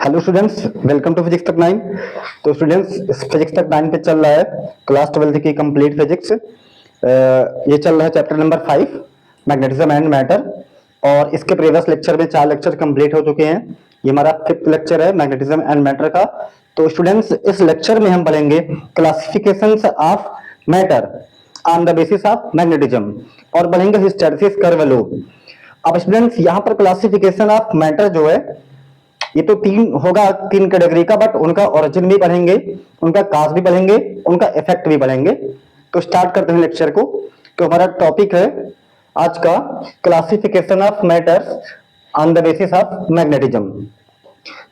Hello students, welcome to physics तक 9। तो students physics तक 9 पे चल रहा है क्लास 12 की कंप्लीट फिजिक्स। ये चल रहा है chapter number 5 magnetism and matter. और इसके प्रीवियस लेक्चर में 4 लेक्चर कंप्लीट हो चुके हैं। ये हमारा 5th लेक्चर है मैग्नेटिज्म एंड मैटर का। तो स्टूडेंट्स इस लेक्चर में हम पढ़ेंगे classifications of matter on the basis of magnetism और पढ़ेंगे हिस्टैरिसीस कर्व लॉ। अब स्टूडेंट्स यहाँ पर क्लासिफिकेशन ऑफ मैटर जो है ये तो तीन कैटेगरी का, बट उनका ओरिजिन भी पढ़ेंगे, उनका काज भी पढ़ेंगे, उनका इफेक्ट भी पढ़ेंगे। तो स्टार्ट करते हैं लेक्चर को। तो हमारा टॉपिक है आज का classification of matters on the basis of magnetism.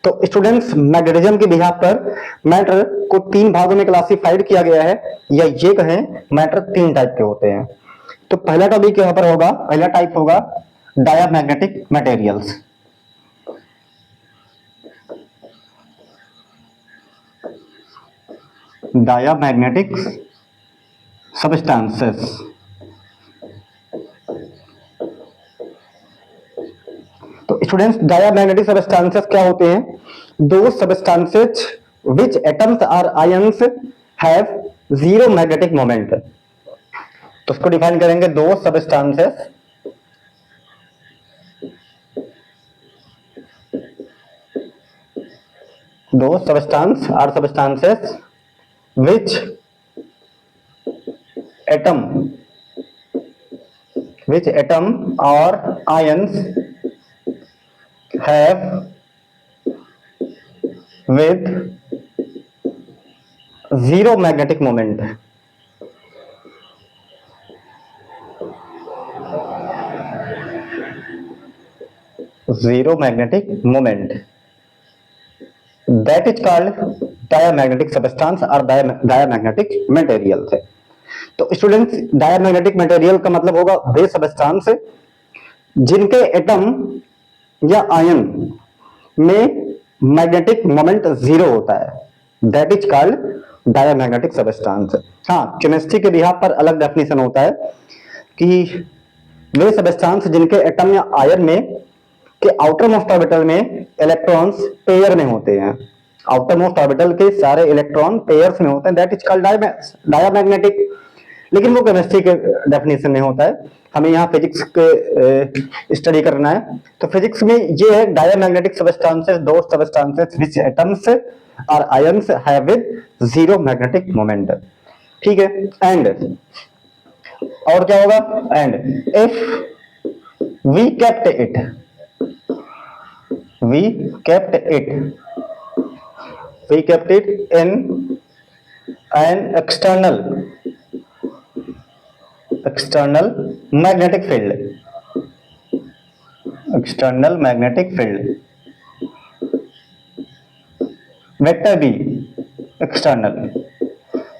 तो स्टूडेंट्स मैग्नेटिज्म के बिहाफ पर मैटर को 3 भागों में क्लासिफाइड किया गया है, या ये कहें मैटर 3 टाइप के होते हैं। तो पहला टॉपिक यहाँ पर होगा, पहला टाइप होगा डायामैग्नेटिक मटेरियल्स। Diamagnetic substances. तो स्टूडेंट्स डायामैग्नेटिक सबस्टेंसेस क्या होते हैं? दो सबस्टेंसेस विच एटम्स और ions have zero magnetic moment. तो उसको डिफाइन करेंगे, दो सबस्टेंसेस और substances which atom or ions have with zero magnetic moment। zero magnetic moment, that is called diamagnetic substance और डायामैग्नेटिक मटेरियल है। तो स्टूडेंट्स डायामैग्नेटिक मटेरियल का मतलब होगा वे सबस्टेंस जिनके एटम या आयन में मैग्नेटिक मोमेंट जीरो होता है, that is called diamagnetic substance. हाँ, केमिस्ट्री के बिहाफ पर अलग डेफिनेशन होता है कि वे सबस्टेंस जिनके एटम या आयन में के आउटर मोस्ट ऑर्बिटल में इलेक्ट्रॉन्स पेयर में होते हैं, आउटर मोस्ट ऑर्बिटल के सारे इलेक्ट्रॉन पेयर्स में होते हैं, दैट इज कॉल्ड डायामैग्नेटिक। लेकिन वो केमिस्ट्री के डेफिनेशन में होता है, हमें यहाँ फिजिक्स के स्टडी करना है। तो फिजिक्स में ये है diamagnetic substances, those substances which atoms और ions have with zero magnetic moment. ठीक है। एंड और क्या होगा? And if we kept it in an external magnetic field, vector B external,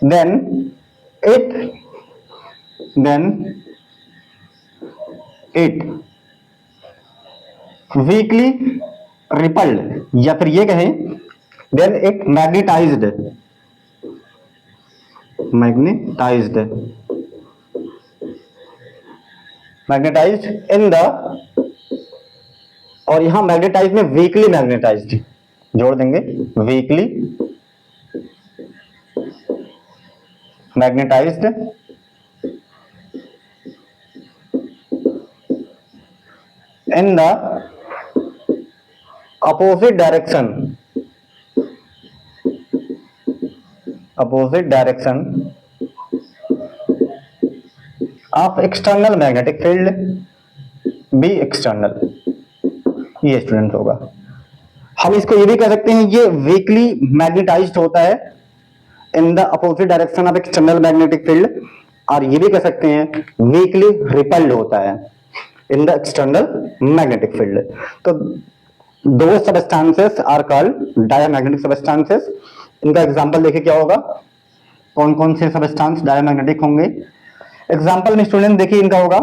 then it weakly repelled, या फिर ये कहें then it magnetized in the, और यहां मैग्नेटाइज में वीकली मैग्नेटाइज्ड जोड़ देंगे, weekly magnetised in the opposite direction of external magnetic field B external। ये स्टूडेंट होगा। हम इसको ये भी कह सकते हैं, ये वीकली मैग्नेटाइज्ड होता है in the opposite direction of external magnetic field, और ये भी कह सकते हैं वीकली रिपेल्ड होता है in the external magnetic field. तो दो substances are called diamagnetic substances. इनका एग्जांपल देखिए क्या होगा, कौन कौन से सबस्टेंस डायामैग्नेटिक होंगे। एग्जांपल में स्टूडेंट देखिए इनका होगा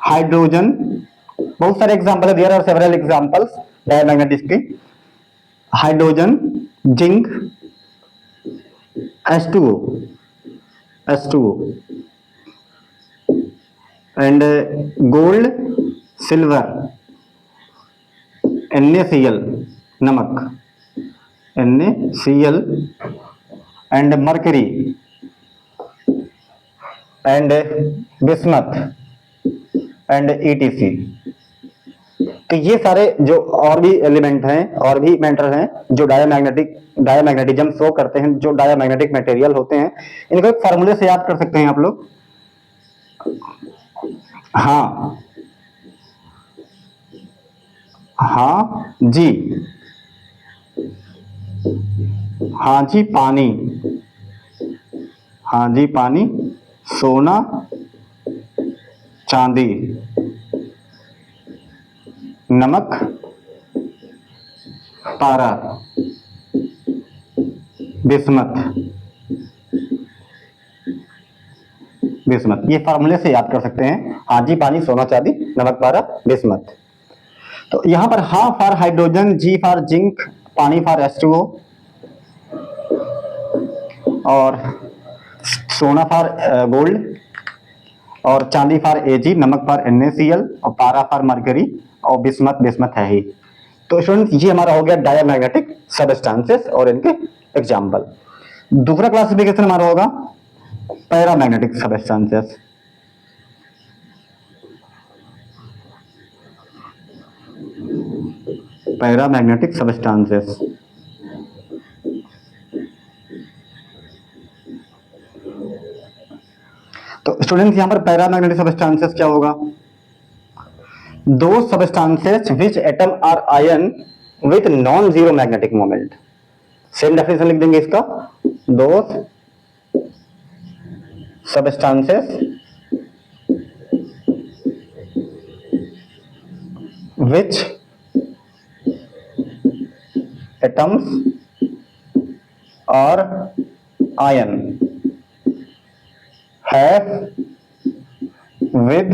हाइड्रोजन, बहुत सारे एग्जांपल है, there are several examples diamagnetic के। Hydrogen, zinc, H2O and gold, silver, NaCl नमक NaCl and mercury and bismuth and ETC। तो ये सारे जो और भी एलिमेंट हैं और भी मेटल हैं जो डायामैग्नेटिज्म शो करते हैं, जो डायामैग्नेटिक मटेरियल होते हैं, इनको एक फार्मूले से याद कर सकते हैं आप लोग। हाँ हाँ जी, हाँ जी पानी, हाँ जी पानी, सोना, चांदी, नमक, पारा, बिस्मथ। ये फार्मूले से याद कर सकते हैं, हाँ जी पानी, सोना, चांदी, नमक, पारा, बिस्मथ। तो यहां पर हा for hydrogen, Z for zinc, पानी फॉर H2O और सोना फॉर गोल्ड और चांदी फॉर Ag, नमक फॉर NaCl और पारा फॉर मर्करी और बिस्मथ है ही। तो स्टूडेंट्स ये हमारा हो गया डायामैग्नेटिक सबस्टेंसेस और इनके एग्जाम्पल। दूसरा क्लासिफिकेशन हमारा होगा पैरामैग्नेटिक सबस्टेंसेस। पैरामैग्नेटिक सबस्टेंसेस तो स्टूडेंट्स यहां पर पैरामैग्नेटिक सबस्टेंसेस क्या होगा? Those substances which atom or ion with non zero magnetic moment. Same definition लिख देंगे इसका, those substances which atoms or ion have with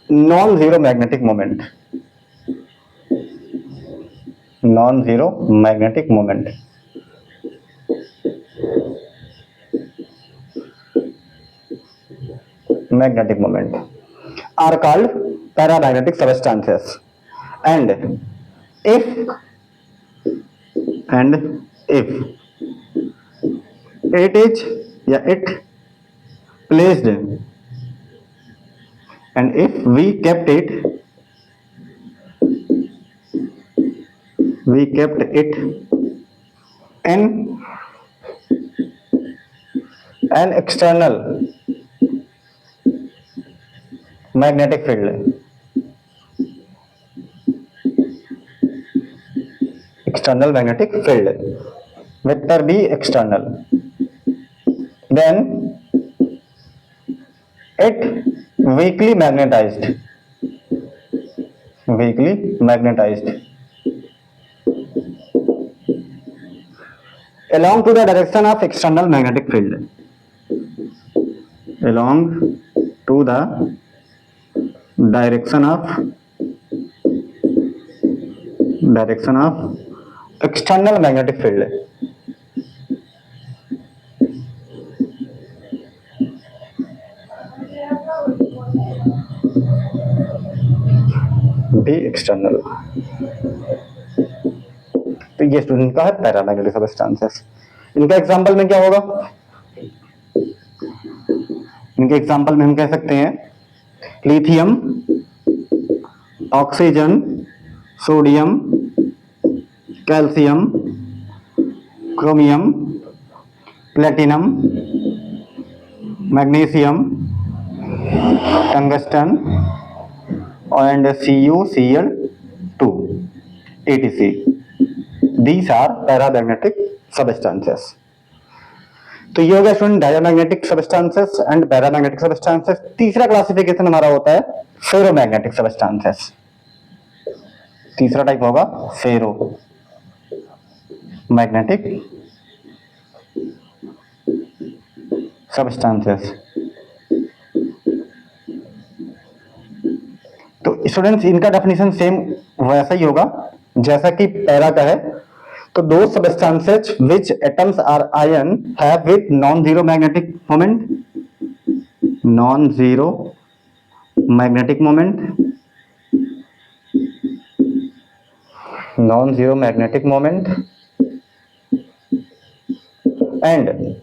non-zero magnetic moment, non-zero magnetic moment। magnetic moment are called paramagnetic substances and if it is it placed and if we kept it in an external magnetic field, external magnetic field, vector B external, then it weakly magnetized along to the direction of external magnetic field, along to the direction of external magnetic field। B external. तो ये student का है paramagnetic substances. इनका example में क्या होगा? इनके example में हम कह सकते हैं lithium, oxygen, sodium, calcium, chromium, platinum, magnesium, tungsten and CuCl2 etc. These are paramagnetic substances। तो ये हो गया student diamagnetic substances and paramagnetic substances. तीसरा क्लासिफिकेशन हमारा होता है फेरोमैग्नेटिक सबस्टेंसेस। तीसरा टाइप होगा फेरो मैग्नेटिक सबस्टेंसेस। तो स्टूडेंट्स इनका डेफिनेशन सेम वैसा ही होगा जैसा कि पैरा का है। तो दो substances which atoms or ion have with non zero magnetic moment, non zero magnetic moment non-zero magnetic moment, and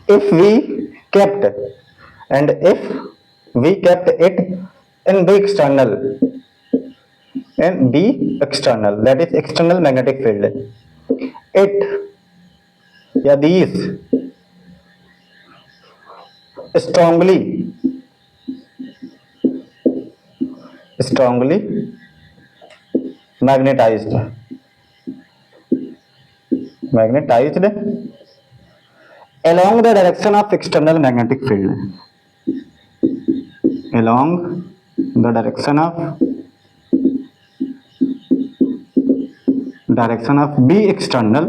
if we kept it in the external, that is external magnetic field, it या these strongly magnetized along the direction of external magnetic field, along the direction of B external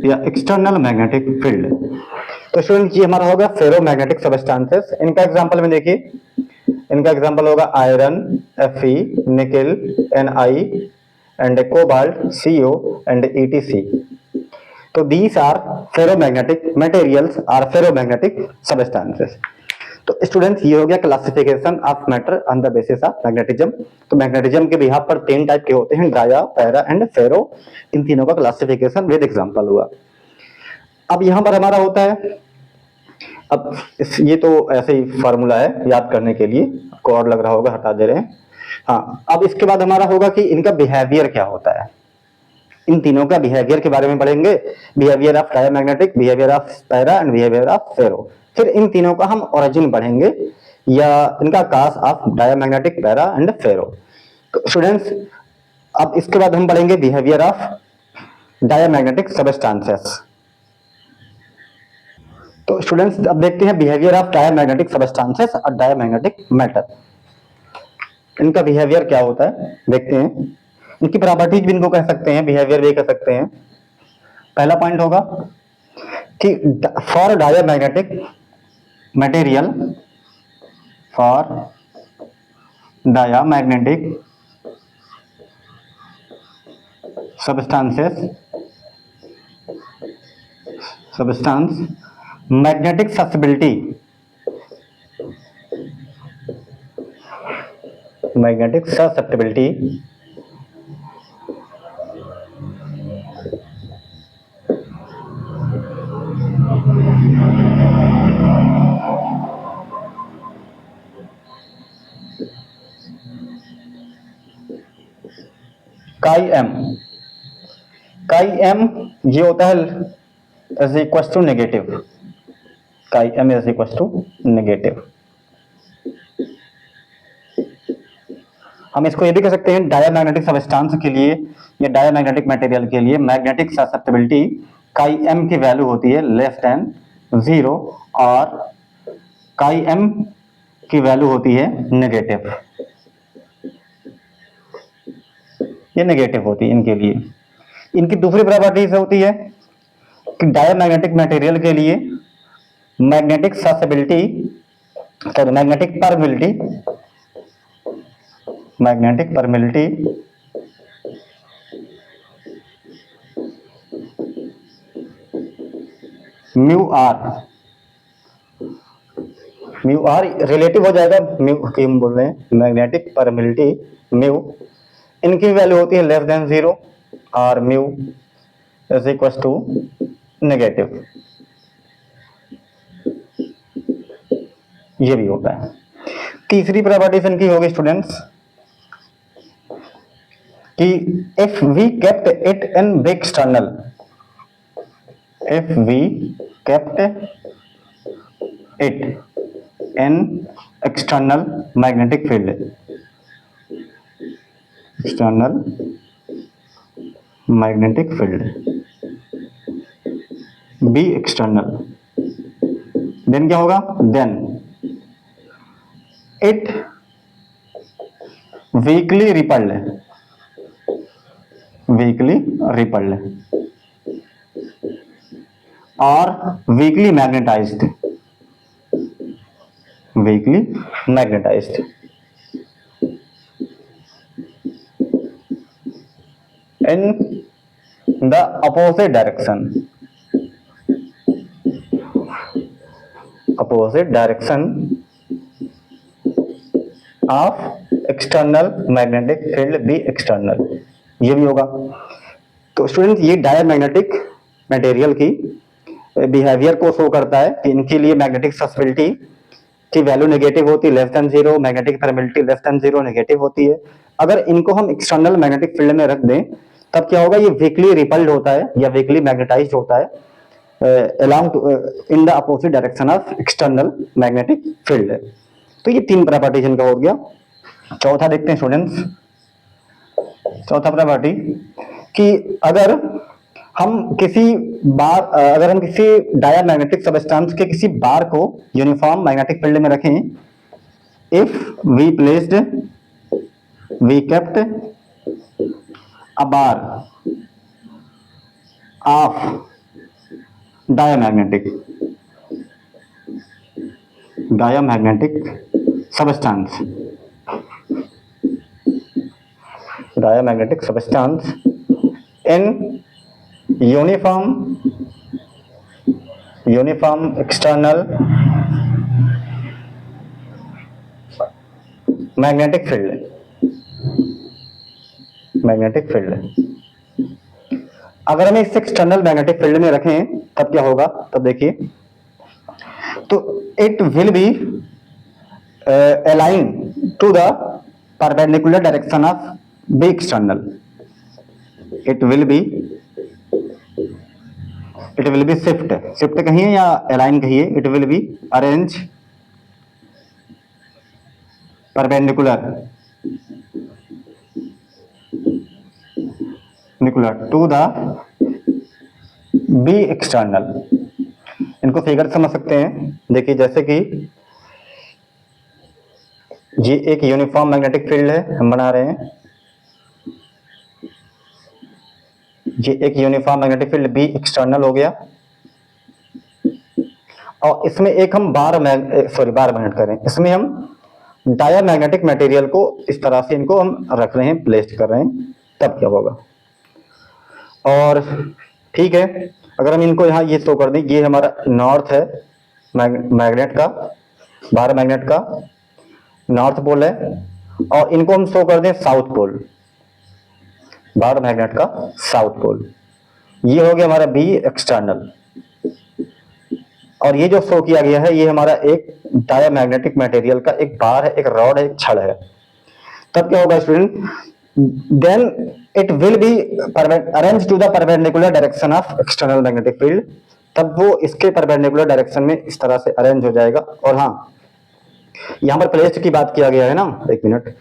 या external magnetic field. तो student ये हमारा होगा ferromagnetic substances. इनका example में देखिए, इनका एग्जांपल होगा iron Fe, nickel Ni, and cobalt Co and EtC। तो these are ferromagnetic materials or ferromagnetic substances. तो स्टूडेंट्स ये हो गया classification of matter on the basis of magnetism. तो मैग्नेटिज्म के बिहाफ पर 3 टाइप के होते हैं, डाया, पैरा एंड फेरो। इन तीनों का क्लासिफिकेशन विद एग्जांपल हुआ। अब यहां पर हमारा होता है, अब ये तो ऐसे ही फार्मूला है याद करने के लिए, आपको और लग रहा होगा, हटा दे रहे हैं। हाँ, अब इसके बाद हमारा होगा कि इनका बिहेवियर क्या होता है। इन तीनों का बिहेवियर के बारे में पढ़ेंगे, behaviour of diamagnetic, behaviour of para and behaviour of ferro. फिर इन तीनों का हम ओरिजिन पढ़ेंगे या इनका cause of diamagnetic, para and ferro. तो स्टूडेंट्स अब इसके बाद हम पढ़ेंगे बिहेवियर ऑफ डायमैग्नेटिक सबस्टेंसेस। तो स्टूडेंट्स अब देखते हैं बिहेवियर ऑफ डायमैग्नेटिक सबस्टेंसेस और डायमैग्नेटिक मैटर। इनका बिहेवियर क्या होता है देखते हैं। इनकी प्रॉपर्टीज भी इनको कह सकते हैं, बिहेवियर भी कह सकते हैं। पहला पॉइंट होगा कि for diamagnetic material, for diamagnetic substance magnetic susceptibility, chi M ये होता है is equal to negative, chi M is equal to negative. हम इसको ये भी कह सकते हैं डायमैग्नेटिक सबस्टेंस के लिए या डायमैग्नेटिक मटेरियल के लिए मैग्नेटिक ससेप्टिबिलिटी काई एम की वैल्यू होती है लेस देन 0 और काई एम की वैल्यू होती है नेगेटिव, ये नेगेटिव होती है इनके लिए। इनकी दूसरी प्रॉपर्टीज होती है कि डायमैग्नेटिक मटेरियल के लिए magnetic susceptibility, sorry magnetic permeability mu R relative हो जाएगा, म्यू की हम बोल रहे हैं मैग्नेटिक परमिलिटी म्यू, इनकी वैल्यू होती है लेस देन 0 और mu is equal to negative, ये भी होता है। तीसरी प्रॉपर्टीज इनकी होगी स्टूडेंट्स कि if we kept it in the external, if we kept it in external magnetic field, B external, then क्या होगा, then it weakly repelled or weakly magnetized in the opposite direction of external magnetic field B external, ये भी होगा। तो student ये diamagnetic material की behaviour को show करता है कि इनके लिए मैग्नेटिक ससेप्टिबिलिटी की वैल्यू नेगेटिव होती है, less than zero, magnetic permittivity less than zero, negative होती है। अगर इनको हम एक्सटर्नल मैग्नेटिक फील्ड में रख दें तब क्या होगा, ये वीकली रिपल्ड होता है या वीकली मैग्नेटाइज्ड होता है along in the opposite direction of external magnetic field. तो ये तीन प्रॉपर्टीज इनका हो गया। चौथा देखते हैं स्टूडेंट्स, चौथा प्रॉपर्टी कि अगर हम किसी डायमैग्नेटिक सबस्टेंस के किसी बार को यूनिफॉर्म मैग्नेटिक फील्ड में रखें, if we kept a bar of diamagnetic substance in uniform external magnetic field अगर हम इस एक्सटर्नल मैग्नेटिक फील्ड में रखें तब क्या होगा, तब देखिए, तो it will be align to the perpendicular direction of B external. It will be shift कहिए या अलाइन कहिए, it will be arrange perpendicular to the B external. इनको फिगर समझ सकते हैं, देखिए जैसे कि ये एक यूनिफॉर्म मैग्नेटिक फील्ड है हम बना रहे हैं, ये एक uniform magnetic field B external हो गया, और इसमें एक हम बार मैग्नेट करें, इसमें हम डायमैग्नेटिक मटेरियल को इस तरह से इनको हम रख रहे हैं, प्लेस कर रहे हैं, तब क्या होगा। और ठीक है, अगर हम इनको यहाँ ये शो कर दें, ये हमारा नॉर्थ है मैग्नेट का, बार मैग्नेट का नॉर्थ पोल है, और इनको हम शो कर दें साउथ पोल, बार मैग्नेट का साउथ पोल, ये हो गया हमारा बी एक्सटर्नल। और ये जो शो किया गया है ये हमारा एक डायमैग्नेटिक मटेरियल का एक बार है, एक रॉड है, एक छड़ है। तब क्या होगा student, then it will be arrange to the perpendicular direction of external magnetic field, तब वो इसके परपेंडिकुलर डायरेक्शन में इस तरह से अरेंज हो जाएगा। और हाँ, यहां पर प्लेस्ड की बात किया गया है ना, एक minute,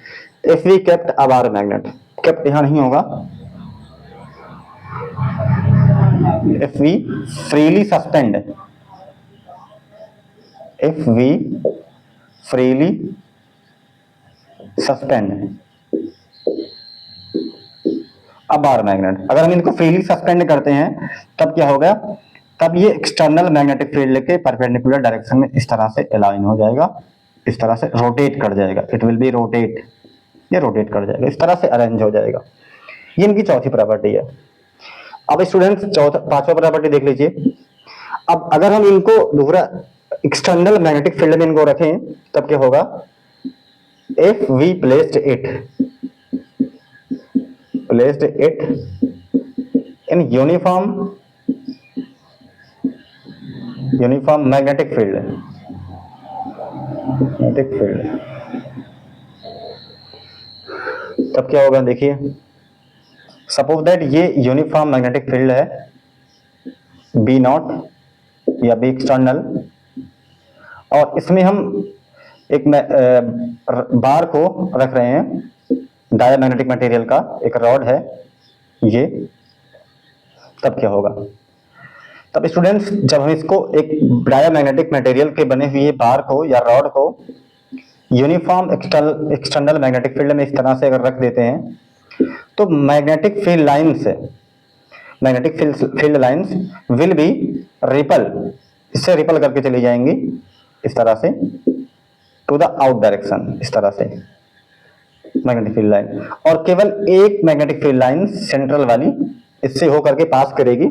if we kept a bar magnet, kept यहां नहीं होगा, if we freely suspend, if we freely suspend a bar magnet, अगर हम इनको फ्रीली सस्पेंड करते हैं तब क्या होगा, तब ये एक्सटर्नल मैग्नेटिक फील्ड के परपेंडिकुलर डायरेक्शन में इस तरह से अलाइन हो जाएगा, इस तरह से रोटेट कर जाएगा, इट विल बी रोटेट, ये रोटेट कर जाएगा, इस तरह से अरेंज हो जाएगा। ये इनकी चौथी प्रॉपर्टी है। अब स्टूडेंट्स पांचवा प्रॉपर्टी देख लीजिए। अब अगर हम इनको दूसरा एक्सटर्नल मैग्नेटिक फील्ड में इनको रखें तब क्या होगा, if we placed it in uniform magnetic field, तब क्या होगा, देखिए सपोज दैट ये यूनिफॉर्म मैग्नेटिक फील्ड है बी नॉट या बी एक्सटर्नल, और इसमें हम एक बार को रख रहे हैं डायमैग्नेटिक मटेरियल का, एक रॉड है ये, तब क्या होगा, तब स्टूडेंट्स जब हम इसको एक डायमैग्नेटिक मटेरियल के बने हुए बार को या रॉड को यूनिफॉर्म एक्सटर्नल मैग्नेटिक फील्ड में इस तरह से अगर रख देते हैं तो magnetic field lines will B ripple, इससे रिपल करके चली जाएंगी इस तरह से टू द आउट डायरेक्शन, इस तरह से मैग्नेटिक फील्ड लाइन, और केवल एक मैग्नेटिक फील्ड लाइन सेंट्रल वाली इससे होकर के पास करेगी,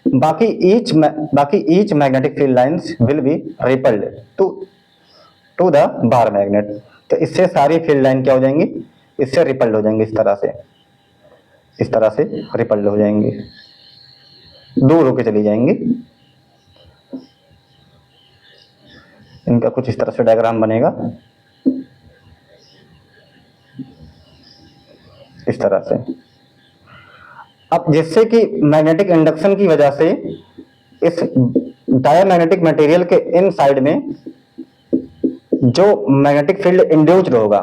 बाकी each magnetic field lines will be repelled to the bar magnet. तो इससे सारी फील्ड लाइन क्या हो जाएंगी, इससे रिपल्ड हो जाएंगी इस तरह से। इस तरह से रिपल्ड हो जाएंगे, दूर होके चली जाएंगी। इनका कुछ इस तरह से डायग्राम बनेगा, इस तरह से। अब जिससे कि मैग्नेटिक इंडक्शन की वजह से इस डायमैग्नेटिक मटेरियल के इन साइड में जो मैग्नेटिक फील्ड इंड्यूस्ड होगा,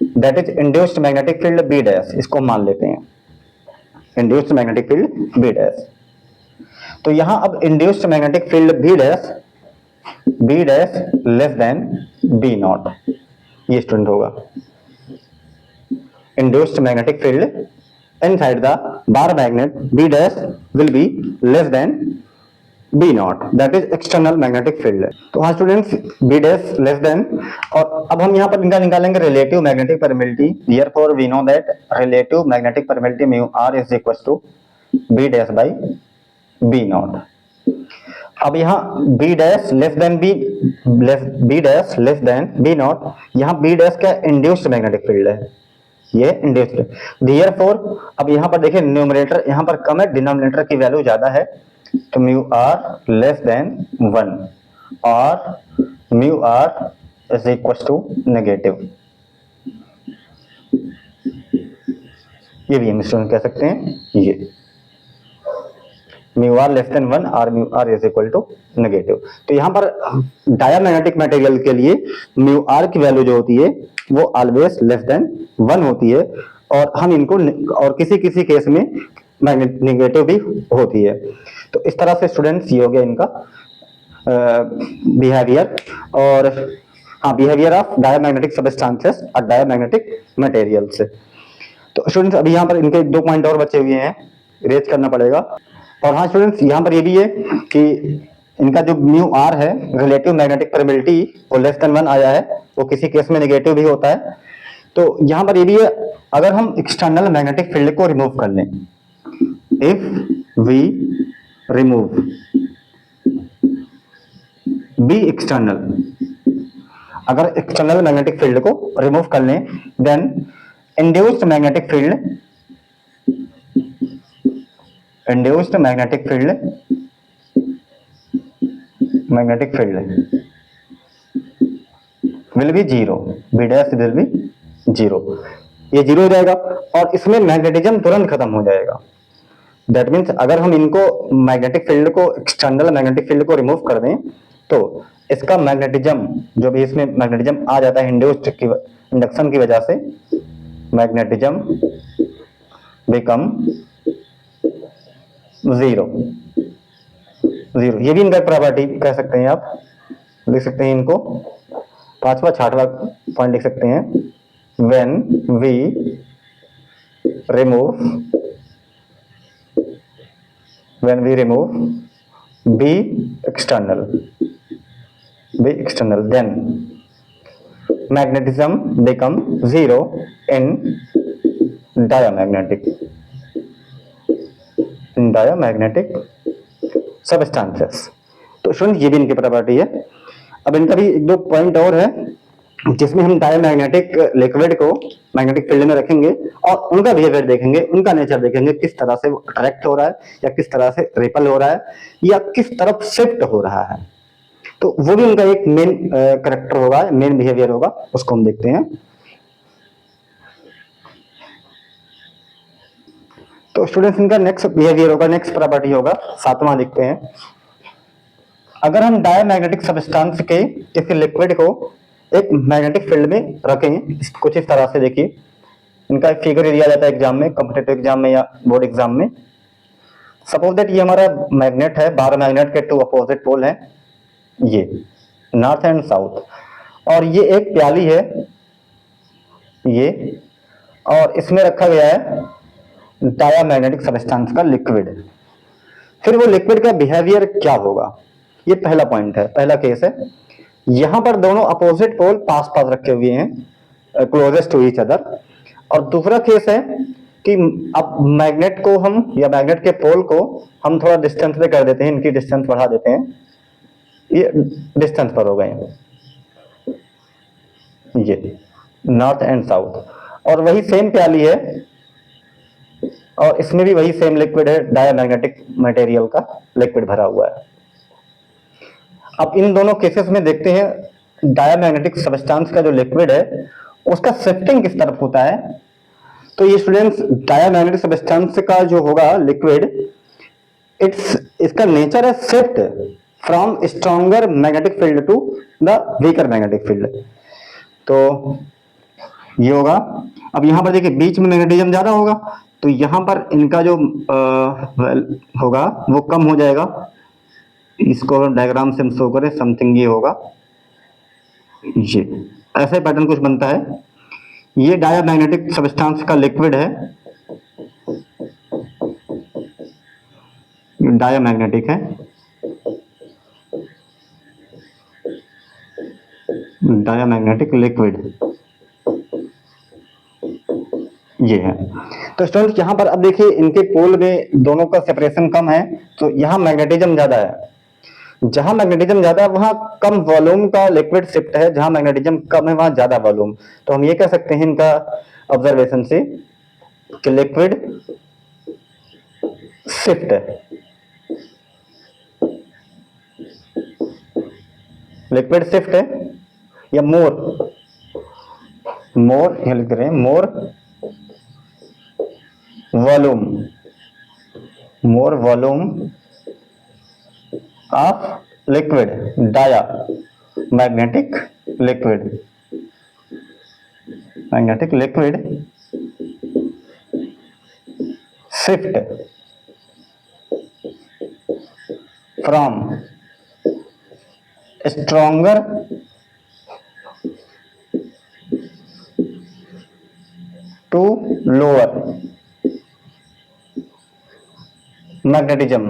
that is induced magnetic field B dash, इसको मान लेते हैं induced magnetic field B dash. तो यहां अब induced magnetic field B dash less than B naught, ये स्टूडेंट होगा। Induced magnetic field inside the bar magnet B dash will be less than B naught, that is external magnetic field। तो हाँ students, B dash less than, और अब हम यहाँ पर इनका निकालेंगे relative magnetic permeability. therefore we know that relative magnetic permeability mu r is equals to B dash by B naught। अब यहाँ B dash less than B dash less than B naught, यहाँ B dash का induced magnetic field है, ये induced. Therefore अब यहाँ पर देखिए न्यूमरेटर यहाँ पर कम है, डिनोमिनेटर की वैल्यू ज्यादा है, तो म्यू आर लेस देन 1 और mu are is equal to negative. ये भी हम स्टूडेंट कह सकते हैं, ये म्यू आर लेस देन 1 और mu are is equal to negative. तो यहाँ पर डायमैग्नेटिक मटेरियल के लिए म्यू आर की वैल्यू जो होती है वो ऑलवेज लेस देन 1 होती है, और हम इनको और किसी किसी केस में नेगेटिव भी होती है। तो इस तरह से स्टूडेंट्स ये हो गया इनका बिहेवियर, और हाँ बिहेवियर ऑफ डायमैग्नेटिक सबस्टेंसेस और डायमैग्नेटिक मटेरियल्स। तो स्टूडेंट्स अभी यहाँ पर इनके 2 पॉइंट और बचे हुए हैं, रेज करना पड़ेगा। और हाँ स्टूडेंट्स यहाँ पर ये भी है कि इनका जो म्यू आर है रिलेटिव मैग्नेटिक परमिलिटी वो लेस देन 1 आया है, वो किसी केस में नेगेटिव भी होता है। तो यहाँ पर ये भी है, अगर हम एक्सटर्नल मैग्नेटिक फील्ड को रिमूव कर लें, if we remove B external, अगर एक्सटर्नल मैग्नेटिक फील्ड को रिमूव कर लें, then induced magnetic field will be 0, B dash will be 0, ये 0 हो जाएगा और इसमें मैग्नेटिज्म तुरंत खत्म हो जाएगा। दैट मीन्स अगर हम इनको मैग्नेटिक फील्ड को एक्सटर्नल मैग्नेटिक फील्ड को रिमूव कर दें तो इसका मैग्नेटिज्म जो भी इसमें मैग्नेटिज्म आ जाता है इंड्यूस्ड की इंडक्शन की वजह से, मैग्नेटिज्म बिकम 0। ये भी इनका प्रॉपर्टी कह सकते हैं, आप लिख सकते हैं इनको 5वां 6वां पॉइंट लिख सकते हैं, when we remove B external then magnetism become 0 in diamagnetic substances। तो स्टूडेंट ये भी इनकी प्रॉपर्टी है। अब इनका भी 1-2 पॉइंट और है जिसमें हम डायमैग्नेटिक लिक्विड को मैग्नेटिक फील्ड में रखेंगे और उनका बिहेवियर देखेंगे, उनका नेचर देखेंगे, किस तरह से वो अट्रैक्ट हो रहा है या किस तरह से रिपल हो रहा है या किस तरफ शिफ्ट हो रहा है। तो वो भी उनका एक मेन कैरेक्टर होगा, मेन बिहेवियर होगा, उसको हम देखते हैं। तो स्टूडेंट्स इनका नेक्स्ट बिहेवियर होगा, नेक्स्ट प्रॉपर्टी होगा, 7वां देखते हैं। अगर हम डायमैग्नेटिक सब्सटेंस के किसी लिक्विड को एक मैग्नेटिक फील्ड में रखें, कुछ इस तरह से देखिए, इनका एक फिगर दिया जाता है एग्जाम में, कॉम्पिटिटिव एग्जाम में या बोर्ड एग्जाम में। सपोज दैट ये हमारा मैग्नेट है, बार मैग्नेट के 2 अपोजिट पोल हैं, ये नॉर्थ एंड साउथ, और ये एक प्याली है ये, और इसमें रखा गया है डायमैग्नेटिक सब्सटेंस का लिक्विड। फिर वो लिक्विड का बिहेवियर क्या होगा, ये पहला पॉइंट है, पहला केस है। यहां पर दोनों अपोजिट पोल पास पास रखे हुए हैं, क्लोजेस्ट टू ईच अदर। और दूसरा केस है कि अब मैग्नेट को हम या मैग्नेट के पोल को हम थोड़ा डिस्टेंस पे कर देते हैं, इनकी डिस्टेंस बढ़ा देते हैं, ये डिस्टेंस पर हो गए, ये नॉर्थ एंड साउथ। और वही सेम प्याली है, और इसमें भी वही सेम लिक्विड है, डायामैग्नेटिक मटेरियल का लिक्विड भरा हुआ है। अब इन दोनों केसेस में देखते हैं डायामैग्नेटिक सब्सटेंस का जो लिक्विड है उसका शिफ्टिंग किस तरफ होता है। तो ये स्टूडेंट्स डायामैग्नेटिक सब्सटेंस का जो होगा लिक्विड, इसका नेचर है shift from stronger magnetic field to the weaker magnetic field. तो ये होगा। अब यहां पर देखिए बीच में मैग्नेटिज्म ज्यादा होगा, तो यहां पर इनका जो होगा वो कम हो जाएगा। इसको डायग्राम से हम शो करें, समथिंग ये होगा, ये ऐसा पैटर्न कुछ बनता है। ये डायामैग्नेटिक सब्सटेंस का लिक्विड है, डायामैग्नेटिक है, डायामैग्नेटिक लिक्विड ये है। तो स्टूडेंट यहां पर अब देखिए इनके पोल में दोनों का सेपरेशन कम है, तो यहां मैग्नेटिज्म ज्यादा है। जहां मैग्नेटिज्म ज्यादा है वहां कम वॉल्यूम का लिक्विड शिफ्ट है, जहां मैग्नेटिज्म कम है वहां ज्यादा वॉल्यूम। तो हम ये कह सकते हैं इनका ऑब्जर्वेशन से कि लिक्विड शिफ्ट है, लिक्विड शिफ्ट है या मोर ये लिख रहे हैं more volume of liquid, dia magnetic liquid shift from stronger to lower magnetism.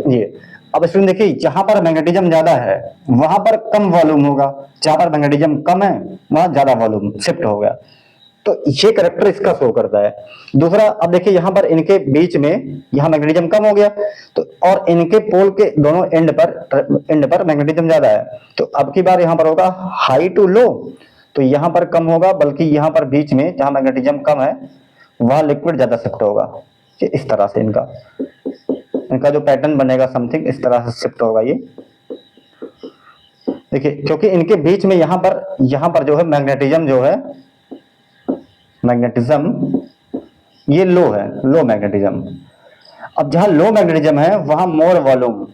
ये अब स्टूडेंट देखिए जहां पर मैग्नेटिज्म ज्यादा है वहां पर कम वॉल्यूम होगा, जहां पर मैग्नेटिज्म कम है वहां ज्यादा वॉल्यूम शिफ्ट हो गया। तो ये कैरेक्टर इसका शो करता है। दूसरा अब देखिए यहां पर इनके बीच में यहां मैग्नेटिज्म कम हो गया, तो और इनके पोल के दोनों एंड पर मैग्नेटिज्म ज्यादा है, तो अब की बार यहां पर होगा हाई टू लो, तो यहां पर कम होगा, बल्कि यहां पर बीच में जहां मैग्नेटिज्म कम है वहां लिक्विड ज्यादा शिफ्ट होगा। इस तरह से इनका जो पैटर्न बनेगा समथिंग इस तरह से शिफ्ट होगा। ये देखिए क्योंकि इनके बीच में यहां पर जो है मैग्नेटिज्म ये लो है, लो मैग्नेटिज्म। अब जहां लो मैग्नेटिज्म है वहां मोर वॉल्यूम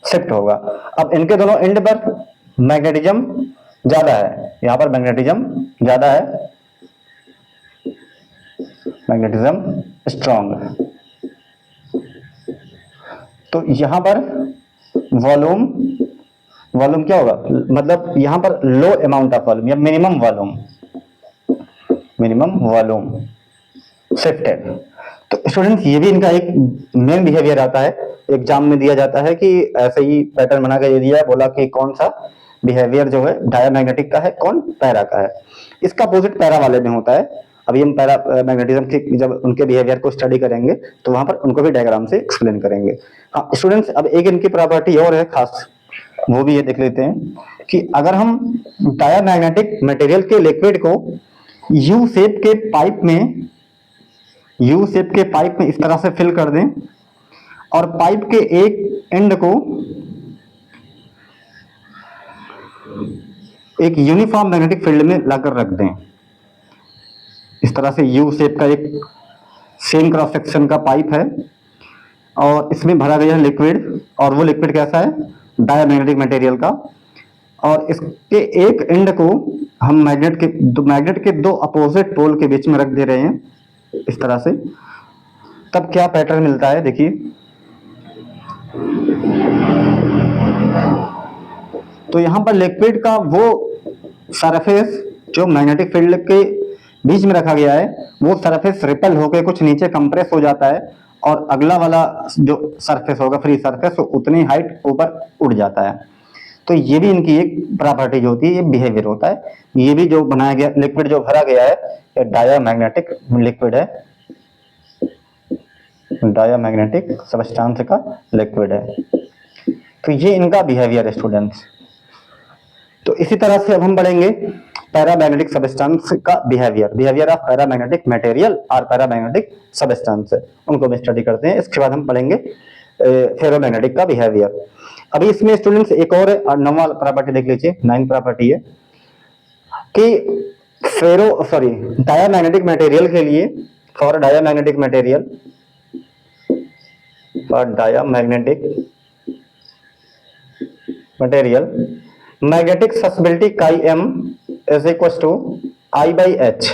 शिफ्ट होगा। अब इनके दोनों एंड पर मैग्नेटिज्म ज्यादा है, यहां पर मैग्नेटिज्म ज्यादा है, मैग्नेटिज्म स्ट्रॉन्ग, तो यहां पर वॉल्यूम क्या होगा, मतलब यहां पर लो अमाउंट ऑफ वॉल्यूम या मिनिमम वॉल्यूम शिफ्टेड। तो स्टूडेंट्स ये भी इनका एक मेन बिहेवियर आता है, एग्जाम में दिया जाता है कि ऐसे ही पैटर्न बना के दिया, बोला कि कौन सा बिहेवियर जो है डायामैग्नेटिक का है, कौन पैरा का है। इसका अपोजिट पैरा वाले में होता है। अभी हम पैरा मैग्नेटिज्म की जब उनके बिहेवियर को स्टडी करेंगे तो वहां पर उनको भी डायग्राम से एक्सप्लेन करेंगे। हाँ स्टूडेंट्स अब एक इनकी प्रॉपर्टी और है खास, वो भी ये देख लेते हैं कि अगर हम डायामैग्नेटिक मटेरियल के लिक्विड को यू शेप के पाइप में इस तरह से फिल कर दें और पाइप के एक एंड को एक यूनिफॉर्म मैग्नेटिक फील्ड में लाकर रख दें, इस तरह से यू शेप का एक सेम क्रॉस सेक्शन का पाइप है और इसमें भरा गया है लिक्विड, और वो लिक्विड कैसा है, डायामैग्नेटिक मटेरियल का, और इसके एक एंड को हम मैग्नेट के दो अपोजिट पोल के बीच में रख दे रहे हैं इस तरह से। तब क्या पैटर्न मिलता है देखिए, तो यहां पर लिक्विड का वो सरफेस जो मैग्नेटिक फील्ड के बीच में रखा गया है वो सरफेस रिपेल होकर कुछ नीचे कंप्रेस हो जाता है, और अगला वाला जो सरफेस होगा फ्री सरफेस उतनी हाइट ऊपर उड़ जाता है। तो ये भी इनकी एक प्रॉपर्टी जो होती है, ये बिहेवियर होता है। ये भी जो बनाया गया लिक्विड जो भरा गया है ये डायामैग्नेटिक लिक्विड है, डायामैग्नेटिक सब्सटेंस का लिक्विड है। तो ये इनका बिहेवियर है स्टूडेंट्स। तो इसी तरह से अब हम पढ़ेंगे पैरामैग्नेटिक सबस्टेंस का बिहेवियर ऑफ पैरामैग्नेटिक मटेरियल और पैरामैग्नेटिक सबस्टेंस, उनको भी स्टडी करते हैं। इसके बाद हम पढ़ेंगे फेरोमैग्नेटिक का बिहेवियर। अभी इसमें स्टूडेंट्स एक और नवा प्रॉपर्टी देख लीजिए, 9 प्रॉपर्टी है कि डायामैग्नेटिक मटेरियल के लिए, for diamagnetic material magnetic susceptibility chi M is equal to I by H.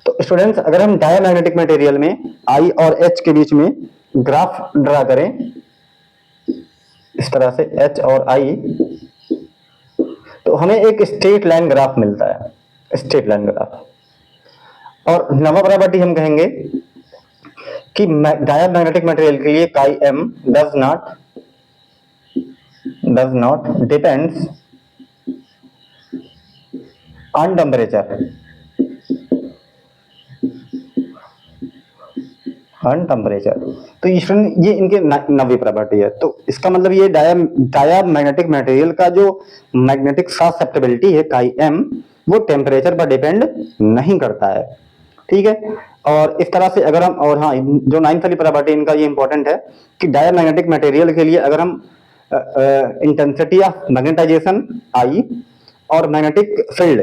तो स्टूडेंट्स अगर हम डायामैग्नेटिक मटेरियल में आई और एच के बीच में ग्राफ ड्रा करें इस तरह से एच और आई, तो हमें एक स्ट्रेट लाइन ग्राफ मिलता है, स्ट्रेट लाइन ग्राफ। और नवा प्रॉपर्टी हम कहेंगे कि डायामैग्नेटिक मटेरियल के लिए chi M does not depends on temperature, तो ये इनके नवी प्रॉपर्टी है। तो इसका मतलब ये डायामैग्नेटिक मटेरियल का जो मैग्नेटिक ससेप्टिबिलिटी है काई एम, वो टेम्परेचर पर डिपेंड नहीं करता है, ठीक है। और इस तरह से अगर हम, और हाँ जो 9th वाली प्रॉपर्टी इनका ये इंपॉर्टेंट है कि डायामैग्नेटिक मटेरियल के लिए अगर हम इंटेंसिटी ऑफ मैग्नेटाइजेशन आई और magnetic field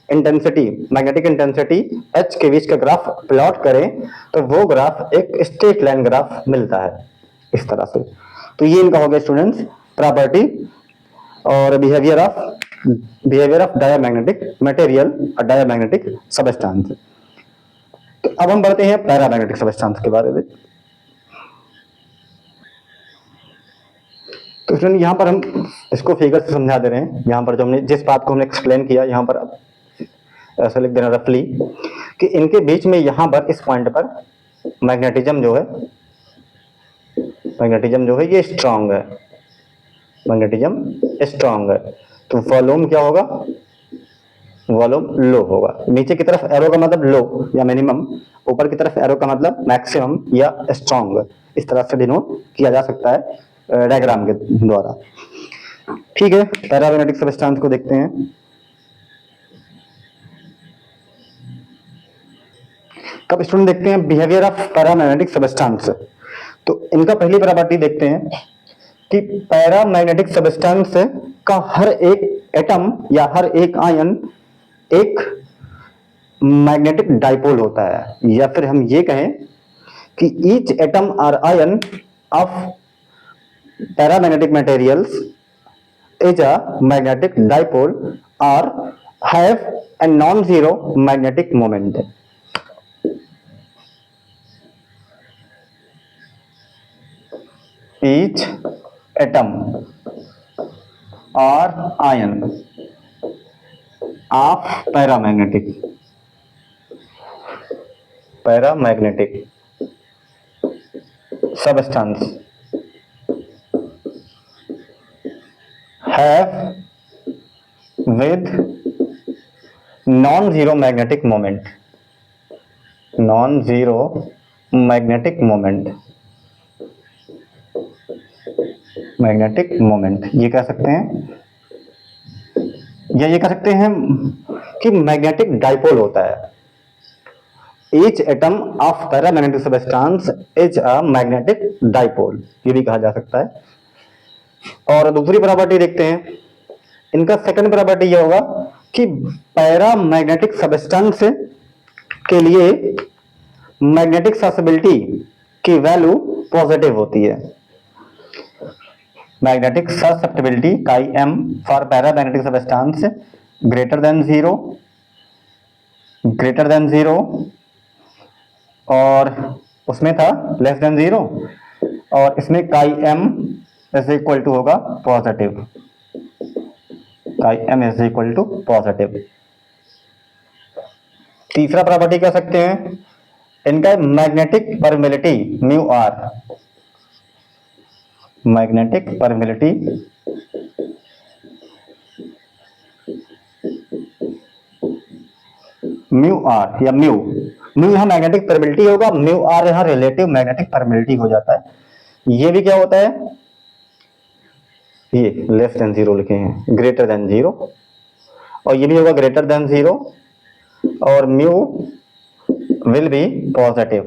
intensity, magnetic intensity H के बीच का ग्राफ प्लॉट करें तो वो ग्राफ एक स्ट्रेट लाइन ग्राफ मिलता है इस तरह से। तो ये इनका हो गया स्टूडेंट्स प्रॉपर्टी और बिहेवियर ऑफ डायामैग्नेटिक मटेरियल और डायामैग्नेटिक सबस्टेंस। तो अब हम बढ़ते हैं पैरामैग्नेटिक सबस्टेंस के बारे में। तो स्टूडेंट यहाँ पर हम इसको फिगर से समझा दे रहे हैं। यहाँ पर जो हमने जिस बात को हमने एक्सप्लेन किया, यहाँ पर ऐसा लिख देना रफली कि इनके बीच में यहाँ पर इस पॉइंट पर मैग्नेटिज्म जो है ये स्ट्रांग है, मैग्नेटिज्म स्ट्रांग है। तो वॉल्यूम क्या होगा, वॉल्यूम लो होगा। नीचे की तरफ एरो का मतलब लो या मिनिमम, ऊपर की तरफ एरो का मतलब मैक्सिमम या स्ट्रांग, इस तरह से डिनोट किया जा सकता है डायग्राम के द्वारा, ठीक है। पैरामैग्नेटिक सबस्टेंस को देखते हैं। अब स्टूडेंट देखते हैं बिहेवियर ऑफ पैरामैग्नेटिक सबस्टेंस। तो इनका पहली प्रॉपर्टी देखते हैं कि पैरामैग्नेटिक सबस्टेंस का हर एक एटम या हर एक आयन एक मैग्नेटिक डाइपोल होता है, या फिर हम ये कहें कि ईच एटम और ion of paramagnetic materials is a magnetic dipole और have a non-zero magnetic moment. Each atom or ion of paramagnetic substance have with non-zero magnetic moment, ये कह सकते हैं, या ये कह सकते हैं कि मैग्नेटिक डाइपोल होता है। Each atom of paramagnetic substance is a magnetic dipole, ये भी कहा जा सकता है। और दूसरी प्रॉपर्टी देखते हैं, इनका सेकंड प्रॉपर्टी ये होगा कि पैरामैग्नेटिक सबस्टेंस के लिए मैग्नेटिक ससेप्टिबिलिटी की वैल्यू पॉजिटिव होती है। Magnetic susceptibility chi m for paramagnetic substance greater than zero और उसमें था लेस देन जीरो, और इसमें chi M is equal to होगा positive, chi M is equal to positive. तीसरा प्रॉपर्टी कह सकते हैं इनका magnetic permeability mu r, magnetic permeability mu r या म्यू यहाँ मैग्नेटिक परमिलिटी होगा, म्यू आर यहाँ रिलेटिव मैग्नेटिक परमिलिटी हो जाता है। ये भी क्या होता है, ये लेस देन 0 लिखे हैं, ग्रेटर देन 0, और ये भी होगा ग्रेटर देन 0, और mu will be positive,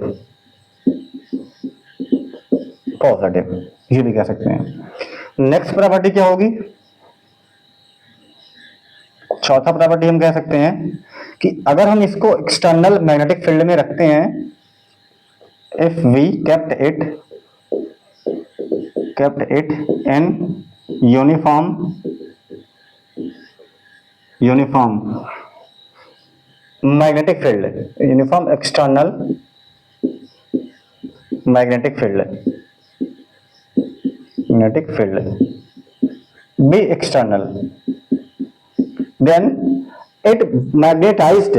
positive ये भी कह सकते हैं। नेक्स्ट प्रॉपर्टी क्या होगी, चौथा प्रॉपर्टी हम कह सकते हैं कि अगर हम इसको एक्सटर्नल मैग्नेटिक फील्ड में रखते हैं, if we kept it in uniform magnetic field, uniform external magnetic field B external, then it magnetized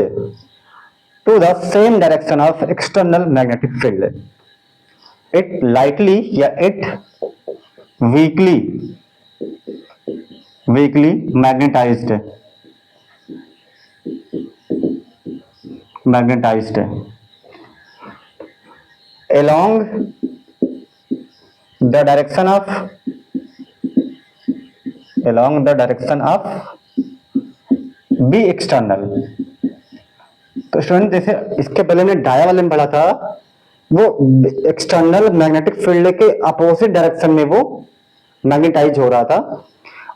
to the same direction of external magnetic field. It lightly या it weakly magnetized along the direction of B external. तो student जैसे इसके पहले ने dia वाले में पढ़ा था, वो एक्सटर्नल मैग्नेटिक फील्ड के अपोजिट डायरेक्शन में वो मैग्नेटाइज हो रहा था,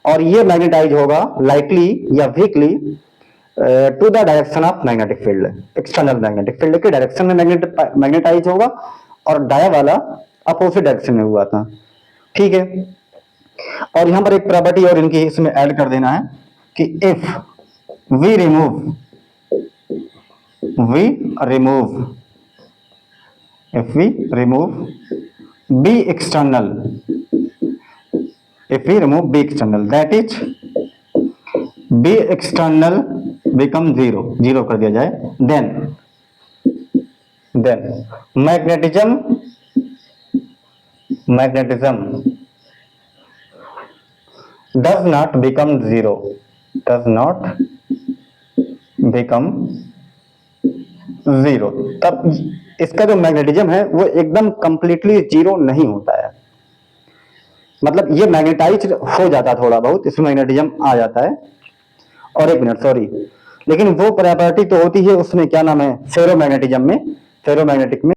और ये मैग्नेटाइज होगा लाइटली या weakly to the direction of magnetic field, external magnetic field के डायरेक्शन में मैग्नेटाइज होगा, और डाया वाला अपोजिट डायरेक्शन में हुआ था। ठीक है, और यहां पर एक प्रॉपर्टी और इनकी इसमें ऐड कर देना है कि if we remove B external, that is B external become 0 कर दिया जाए, then magnetism does not become 0, तब इसका जो मैग्नेटिज्म है वो एकदम कंप्लीटली 0 नहीं होता है, मतलब ये मैग्नेटाइज हो जाता है थोड़ा बहुत, इसमें मैग्नेटिज्म आ जाता है। और एक मिनट सॉरी, लेकिन वो प्रॉपर्टी तो होती है उसमें, क्या नाम है, फेरोमैग्नेटिज्म में, फेरोमैग्नेटिक में,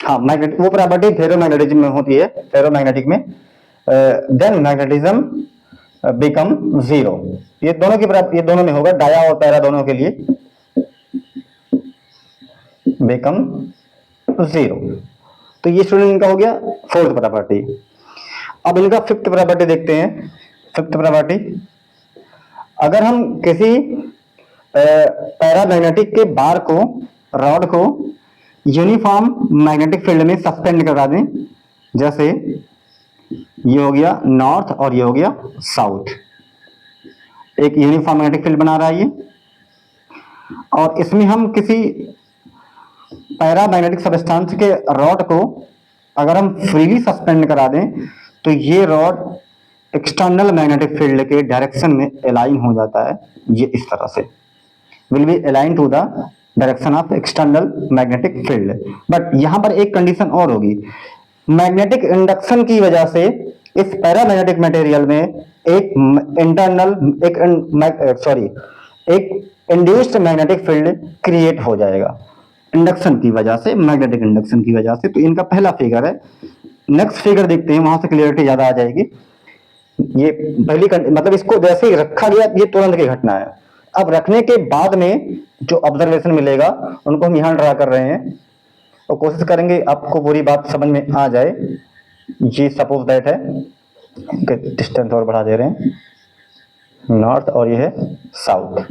हाँ मैग्नेटिक वो प्रॉपर्टी फेरोमैग्नेटिज्म में होती है, फेरोमैग्नेटिक में देन मैग्नेटिज्म बिकम 0। ये दोनों में होगा, डाया और पैरा दोनों के लिए बिकम 0। तो ये स्टूडेंट इनका हो गया फोर्थ प्रॉपर्टी। अब इनका फिफ्थ प्रॉपर्टी देखते हैं। फिफ्थ प्रॉपर्टी, अगर हम किसी पैरामैग्नेटिक के बार को, रॉड को यूनिफॉर्म मैग्नेटिक फील्ड में सस्पेंड करा दें, जैसे ये हो गया नॉर्थ और ये हो गया साउथ, एक यूनिफॉर्म मैग्नेटिक फील्ड बना रहा है ये, और इसमें हम किसी पैरामैग्नेटिक सब्सटेंस के रॉड को अगर हम फ्रीली सस्पेंड करा दें, तो ये रॉड एक्सटर्नल मैग्नेटिक फील्ड के डायरेक्शन में अलाइन हो जाता है, ये इस तरह से will be align to the direction of external magnetic field. But यहां पर एक कंडीशन और होगी, मैग्नेटिक इंडक्शन की वजह से इस पैरामैग्नेटिक मटेरियल में एक इंड्यूस्ड मैग्नेटिक फील्ड क्रिएट हो जाएगा इंडक्शन की वजह से, मैग्नेटिक इंडक्शन की वजह से। तो इनका पहला फिगर है। नेक्स्ट फिगर देखते हैं, वहां से क्लियरिटी ज्यादा आ जाएगी। ये पहली मतलब इसको जैसे ही रखा गया ये तुरंत की घटना है। अब रखने के बाद में जो ऑब्जर्वेशन मिलेगा उनको हम यहां ड्रा कर रहे हैं और कोशिश करेंगे आपको पूरी बात समझ में आ जाए। ये सपोज दैट है, डिस्टेंस और बढ़ा दे रहे हैं, नॉर्थ और ये है साउथ,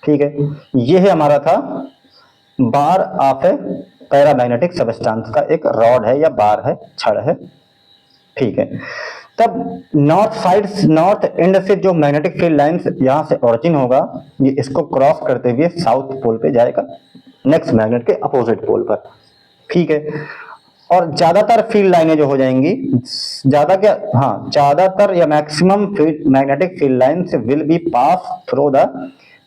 ठीक है। ये है हमारा था बार ऑफ ए पैरामैग्नेटिक सब्सटेंस का एक रॉड है या बार है, छड़ है, ठीक है। तब नॉर्थ साइड, नॉर्थ एंड से जो मैग्नेटिक फील्ड लाइंस यहां से ओरिजिन होगा, ये इसको क्रॉस करते हुए साउथ पोल पे जाएगा, नेक्स्ट मैग्नेट के अपोजिट पोल पर, ठीक है। और ज्यादातर फील्ड लाइनें जो हो जाएंगी, ज्यादातर या maximum magnetic field lines will B pass through the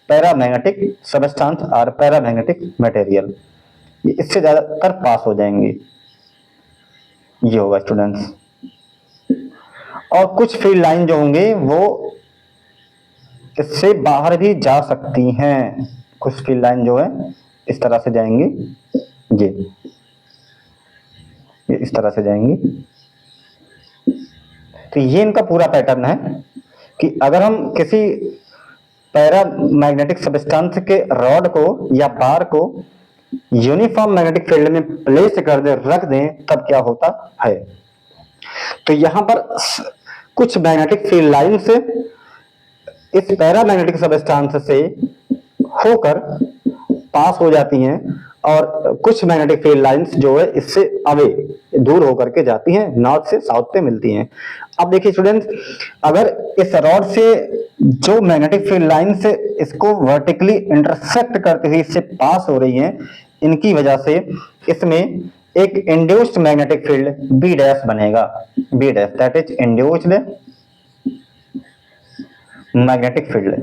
paramagnetic substance और पैरामैग्नेटिक मटेरियल, ये इससे ज्यादातर पास हो जाएंगे। ये होगा स्टूडेंट्स। और कुछ फील्ड लाइन जो होंगे वो इससे बाहर भी जा सकती हैं। कुछ फील्ड लाइन जो है इस तरह से जाएंगी, ये इस तरह से जाएंगी। तो ये इनका पूरा पैटर्न है कि अगर हम किसी पैरामैग्नेटिक सब्सटेंस के रॉड को या बार को यूनिफॉर्म मैग्नेटिक फील्ड में प्लेस कर दे, रख दें, तब क्या होता है। तो यहां पर कुछ मैग्नेटिक फील्ड लाइन से इस पैरामैग्नेटिक सब्सटेंस से होकर पास हो जाती हैं और कुछ मैग्नेटिक फील्ड लाइंस जो है इससे अवे दूर होकर के जाती हैं, नॉर्थ से साउथ पे मिलती हैं। अब देखिए स्टूडेंट्स, अगर इस रॉड से जो मैग्नेटिक फील्ड लाइन से इसको वर्टिकली इंटरसेक्ट करते हुए इससे पास हो रही हैं, इनकी वजह से इसमें एक induced magnetic field B dash बनेगा। B dash that is induced magnetic field,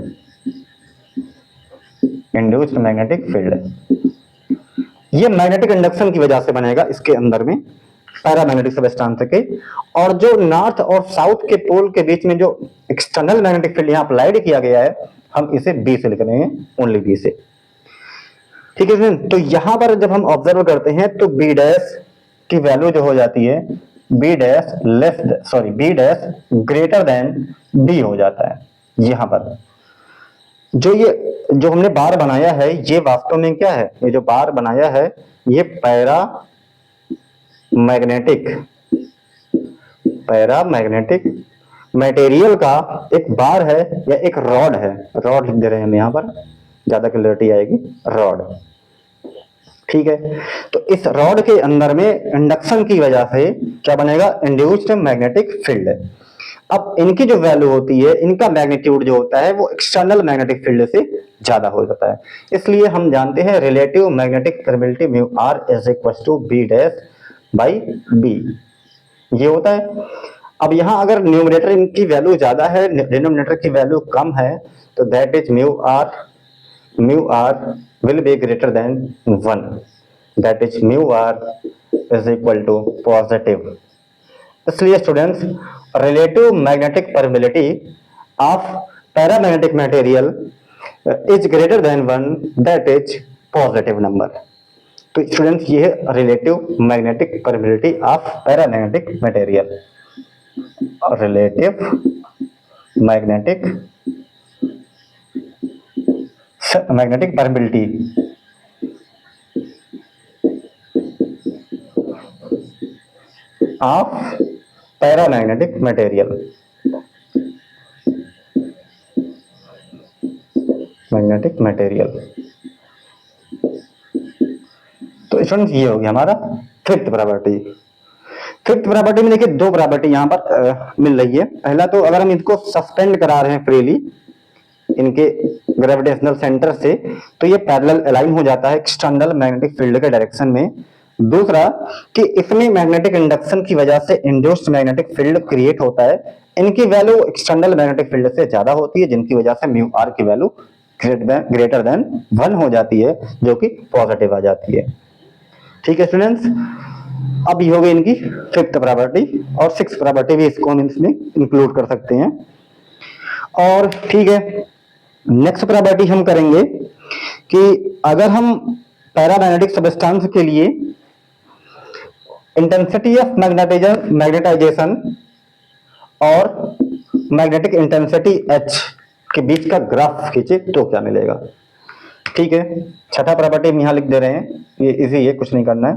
induced magnetic field. ये मैग्नेटिक इंडक्शन की वजह से बनेगा इसके अंदर में पैरामैग्नेटिक सब्सटेंस के। और जो नॉर्थ और साउथ के पोल के बीच में जो एक्सटर्नल मैग्नेटिक फील्ड यहाँ अप्लाइड किया गया है, हम इसे बी से लिख रहे हैं, ओनली बी से। ठीक है स्टूडेंट, तो यहां पर जब हम ऑब्जर्व करते हैं तो बी डैश की वैल्यू जो हो जाती है B dash B dash greater than B हो जाता है। यहां पर जो हमने बार बनाया है, ये वास्तव में क्या है, ये जो बार बनाया है ये पैरामैग्नेटिक मटेरियल का एक बार है या एक रॉड है। रॉड लिख दे रहे हैं हम यहाँ पर, ज्यादा क्लियरिटी आएगी, रॉड। ठीक है, तो इस रॉड के अंदर में इंडक्शन की वजह से क्या बनेगा, इंड्यूस्ड मैग्नेटिक फील्ड। अब इनकी जो वैल्यू होती है, इनका मैग्नीट्यूड जो होता है वो एक्सटर्नल मैग्नेटिक फील्ड से ज्यादा हो जाता है। इसलिए हम जानते हैं relative magnetic permittivity mu are is equal to B dash by B, ये होता है। अब यहां अगर न्यूमरेटर इनकी वैल्यू ज्यादा है, डिनोमिनेटर की वैल्यू कम है, तो that is mu r will be greater than 1, that is mu are is equal to positive. इसलिए students, relative magnetic permittivity of paramagnetic material is greater than 1, that is positive number. तो students, ये है relative magnetic permittivity of paramagnetic material. Relative magnetic permittivity of paramagnetic material, magnetic material. तो students, ये हो गया हमारा fifth property. Fifth property में देखिए दो प्रॉपर्टी यहाँ पर मिल रही है। पहला तो अगर हम इनको सस्पेंड करा रहे हैं फ्रीली इनके ग्रेविटेशनल सेंटर से, तो ये पैरेलल अलाइन हो जाता है एक्सटर्नल मैग्नेटिक फील्ड के डायरेक्शन में। दूसरा कि इसमें मैग्नेटिक इंडक्शन की वजह से इंड्यूस्ड मैग्नेटिक फील्ड क्रिएट होता है। इनकी वैल्यू एक्सटर्नल मैग्नेटिक फील्ड से ज्यादा होती है, जिनकी वजह से म्यू आर की वैल्यू ग्रेटर देन 1 हो जाती है, जो कि पॉजिटिव आ जाती है। ठीक है स्टूडेंट्स, अब ये हो गई इनकी फिफ्थ प्रॉपर्टी, और सिक्स प्रॉपर्टी भी इसको हम इसमें इंक्लूड कर सकते हैं। और ठीक है, नेक्स्ट प्रॉपर्टी हम करेंगे कि अगर हम पैरामैग्नेटिक सब्सटेंस के लिए इंटेंसिटी ऑफ मैग्नेटाइजेशन और मैग्नेटिक इंटेंसिटी H के बीच का ग्राफ खींचे तो क्या मिलेगा। ठीक है, छठा प्रॉपर्टी हम यहाँ लिख दे रहे हैं, ये इजी है, कुछ नहीं करना है,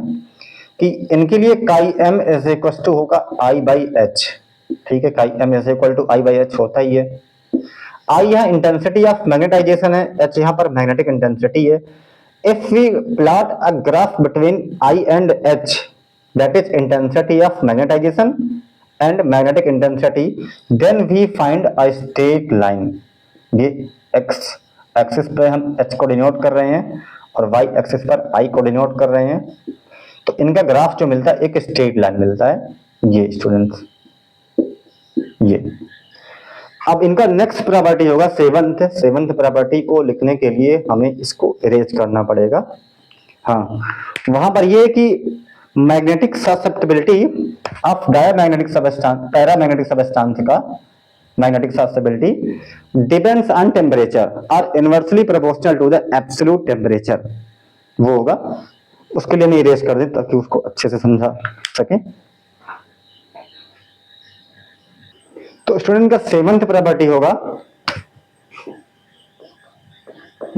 कि इनके लिए chi M is equal to होगा आई बाई एच। ठीक है, chi M is equal to I by H होता ही है। आई यहाँ इंटेंसिटी ऑफ मैग्नेटाइजेशन है, एच यहाँ पर मैग्नेटिक इंटेंसिटी है। If we plot a graph between I and H, that is intensity of magnetization and magnetic intensity, then we find a straight line. ये X axis पे हम H को denote कर रहे हैं और वाई एक्सिस पर आई को डिनोट कर रहे हैं, तो इनका ग्राफ जो मिलता है एक स्ट्रेट लाइन मिलता है। ये स्टूडेंट्स, ये अब इनका नेक्स्ट प्रॉपर्टी होगा सेवंथ प्रॉपर्टी को लिखने के लिए हमें इसको इरेज करना पड़ेगा। हाँ, वहां पर ये कि magnetic susceptibility of diamagnetic substance paramagnetic substance का magnetic susceptibility depends on temperature और inversely proportional to the absolute temperature. वो होगा, उसके लिए मैं इरेज कर दें ताकि उसको अच्छे से समझा सके। तो स्टूडेंट का सेवंथ प्रॉपर्टी होगा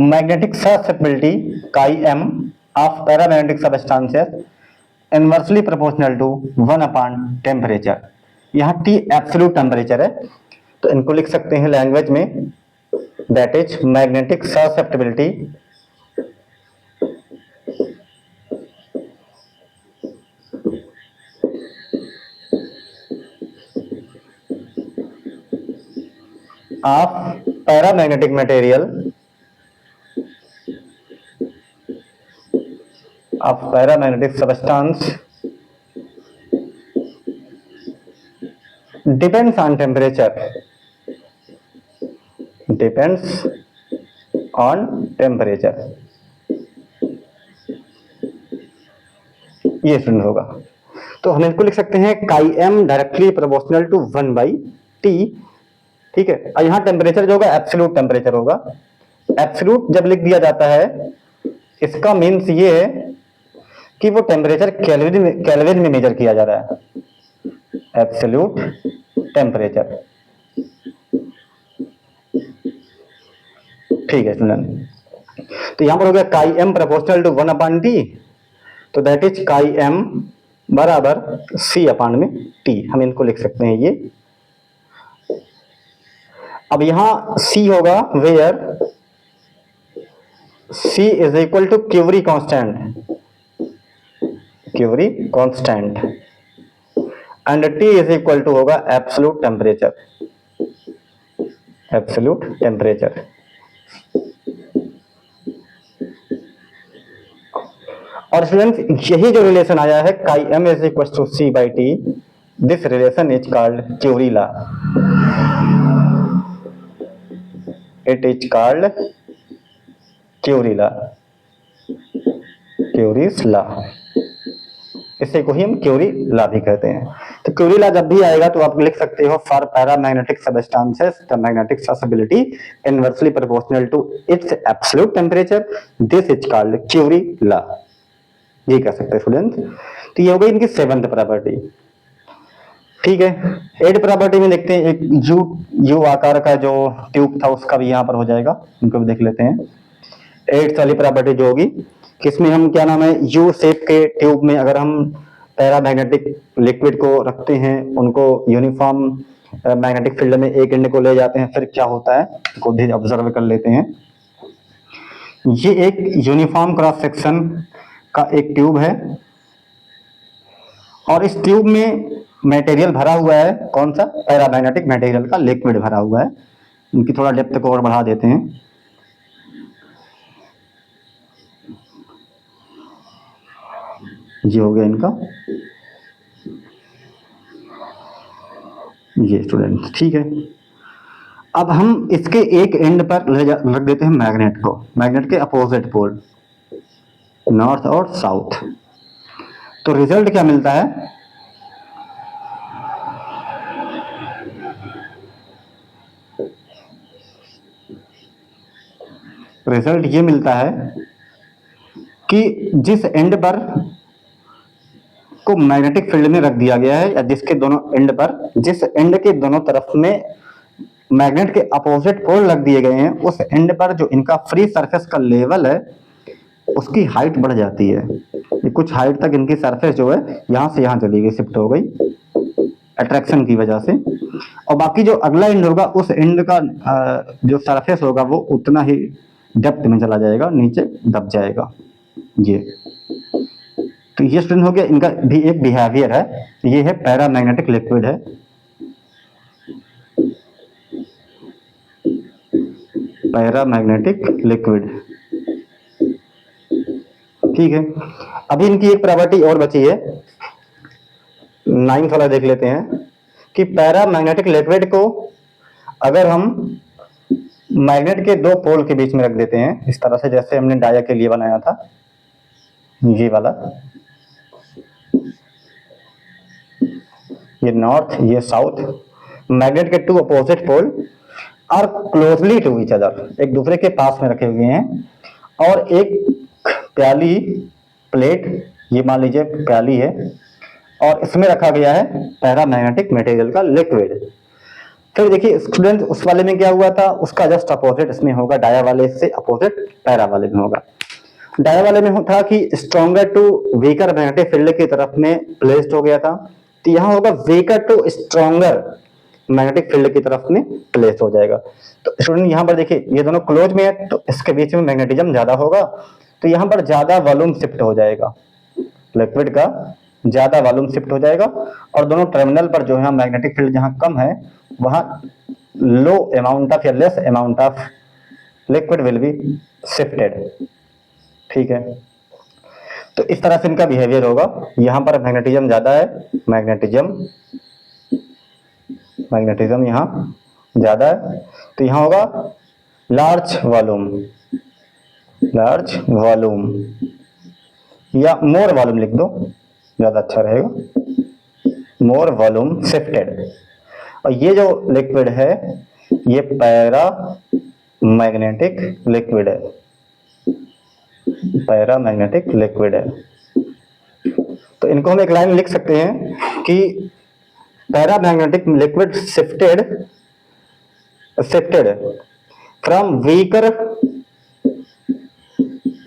magnetic susceptibility chi M of paramagnetic substances inversely proportional to 1 upon temperature. यहाँ टी एब्सोल्यूट टेम्परेचर है, तो इनको लिख सकते हैं लैंग्वेज में, that is magnetic susceptibility of paramagnetic material of paramagnetic substance depends on temperature, depends on temperature। ये student होगा, तो हम इसको लिख सकते हैं chi M directly proportional to 1 by T. ठीक है, और यहाँ टेम्परेचर जो होगा एब्सोल्यूट टेम्परेचर होगा। एब्सोल्यूट जब लिख दिया जाता है इसका मीन्स ये है कि वो टेम्परेचर केल्विन में मेजर किया जा रहा है, एब्सोल्यूट टेम्परेचर। ठीक है स्टूडेंट, तो यहां पर हो गया chi M proportional to 1 upon T, तो दैट इज काई एम बराबर सी अपॉन में टी। हम इनको लिख सकते हैं ये। अब यहां सी होगा where C is equal to Curie constant, Curie constant, and T is equal to होगा एब्सोल्यूट टेम्परेचर, एब्सोल्यूट टेम्परेचर। और स्टूडेंट यही जो रिलेशन आया है chi M is equal to C by T, this relation is called Curie law, it is called Curie law, Curie's law. इसे को ही हम Curie law भी कहते हैं। तो क्यूरी लॉ जब भी आएगा तो आप लिख सकते हो for paramagnetic substances the magnetic susceptibility inversely proportional to its absolute temperature, this is called Curie law. ये कह सकते हैं स्टूडेंट। तो ये हो गई इनकी सेवंथ प्रॉपर्टी। ठीक है, एट प्रॉपर्टी में देखते हैं, एक यू आकार का जो ट्यूब था उसका भी यहाँ पर हो जाएगा, इनको भी देख लेते हैं। एट्थ वाली प्रॉपर्टी जो होगी किसमें हम क्या नाम है यू शेप के ट्यूब में अगर हम पैरामैग्नेटिक लिक्विड को रखते हैं, उनको यूनिफॉर्म मैग्नेटिक फील्ड में एक एंड को ले जाते हैं, फिर क्या होता है को भी ऑब्जर्व कर लेते हैं। ये एक यूनिफॉर्म क्रॉस सेक्शन का एक ट्यूब है और इस ट्यूब में मटेरियल भरा हुआ है, कौन सा पैरामैग्नेटिक मटेरियल का लिक्विड भरा हुआ है। इनकी थोड़ा डेप्थ को और बढ़ा देते हैं। ये हो गया इनका, ये स्टूडेंट। ठीक है, अब हम इसके एक एंड पर रख देते हैं मैग्नेट को, मैग्नेट के अपोजिट पोल नॉर्थ और साउथ। तो रिजल्ट क्या मिलता है, रिजल्ट ये मिलता है कि जिस एंड पर को मैग्नेटिक फील्ड में रख दिया गया है या जिसके दोनों एंड पर, जिस एंड के दोनों तरफ में मैग्नेट के अपोजिट पोल रख दिए गए हैं, उस एंड पर जो इनका फ्री सरफेस का लेवल है उसकी हाइट बढ़ जाती है। ये कुछ हाइट तक इनकी सरफेस जो है यहां से यहां चली गई, शिफ्ट हो गई अट्रैक्शन की वजह से। और बाकी जो अगला एंड होगा उस एंड का जो सरफेस होगा वो उतना ही डेप्थ में चला जाएगा, नीचे दब जाएगा। ये तो ये स्टूडेंट हो गया, इनका भी एक बिहेवियर है। ये है पैरामैग्नेटिक लिक्विड है, पैरामैग्नेटिक लिक्विड। ठीक है, अभी इनकी एक प्रॉपर्टी और बची है, 9th वाला देख लेते हैं कि पैरामैग्नेटिक लिक्विड को अगर हम मैग्नेट के दो पोल के बीच में रख देते हैं इस तरह से, जैसे हमने डाया के लिए बनाया था ये वाला, ये नॉर्थ, ये साउथ। मैग्नेट के two opposite pole are closely to each other, एक दूसरे के पास में रखे हुए हैं। और एक प्याली प्लेट, ये मान लीजिए प्याली है, और इसमें रखा गया है पैरामैग्नेटिक मटेरियल का लिक्विड। फिर देखिए स्टूडेंट, उस वाले में क्या हुआ था, उसका जस्ट अपोजिट इसमें होगा, डाया वाले से अपोजिट पैरा वाले में होगा। डाया वाले में था कि stronger to weaker magnetic field की तरफ में प्लेस्ड हो गया था, तो यहाँ होगा weaker to stronger magnetic field की तरफ में प्लेस हो जाएगा। तो स्टूडेंट यहाँ पर देखिए ये दोनों क्लोज में है, तो इसके बीच में मैग्नेटिज्म ज्यादा होगा, तो यहाँ पर ज्यादा वॉल्यूम शिफ्ट हो जाएगा, लिक्विड का ज्यादा वॉल्यूम शिफ्ट हो जाएगा। और दोनों टर्मिनल पर जो है मैग्नेटिक फील्ड जहाँ कम है, वहां लो अमाउंट ऑफ या less amount of liquid will be shifted. ठीक है, तो इस तरह से इनका बिहेवियर होगा। यहां पर मैग्नेटिज्म ज्यादा है, मैग्नेटिज्म यहाँ ज्यादा है, तो यहाँ होगा लार्ज वॉल्यूम या मोर वॉल्यूम लिख दो, ज्यादा अच्छा रहेगा, मोर वॉल्यूम शिफ्टेड। और ये जो लिक्विड है ये पैरा मैग्नेटिक लिक्विड है, पैरामैग्नेटिक लिक्विड है। तो इनको हम एक लाइन लिख सकते हैं कि paramagnetic liquid shifted from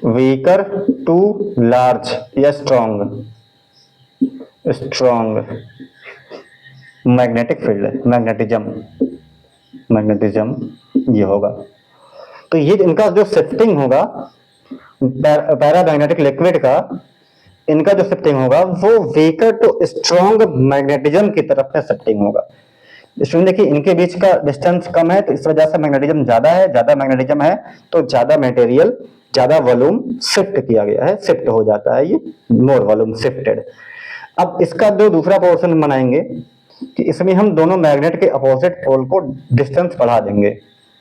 weaker to large या स्ट्रॉन्ग मैग्नेटिक फील्ड, मैग्नेटिज्म ये होगा। तो ये इनका जो शिफ्टिंग होगा पैरामैग्नेटिक लिक्विड का, इनका जो शिफ्टिंग होगा वो वीकर टू स्ट्रॉन्ग मैग्नेटिज्म की तरफ में शिफ्टिंग होगा। इसमें देखिए इनके बीच का डिस्टेंस कम है, तो इस वजह से मैग्नेटिज्म ज्यादा है, ज्यादा मैग्नेटिज्म है तो ज्यादा मटेरियल, ज्यादा वॉल्यूम शिफ्ट किया गया है, शिफ्ट हो जाता है, ये मोर वॉल्यूम शिफ्टेड। अब इसका जो दूसरा पोर्शन बनाएंगे कि इसमें हम दोनों मैग्नेट के अपोजिट पोल को डिस्टेंस बढ़ा देंगे,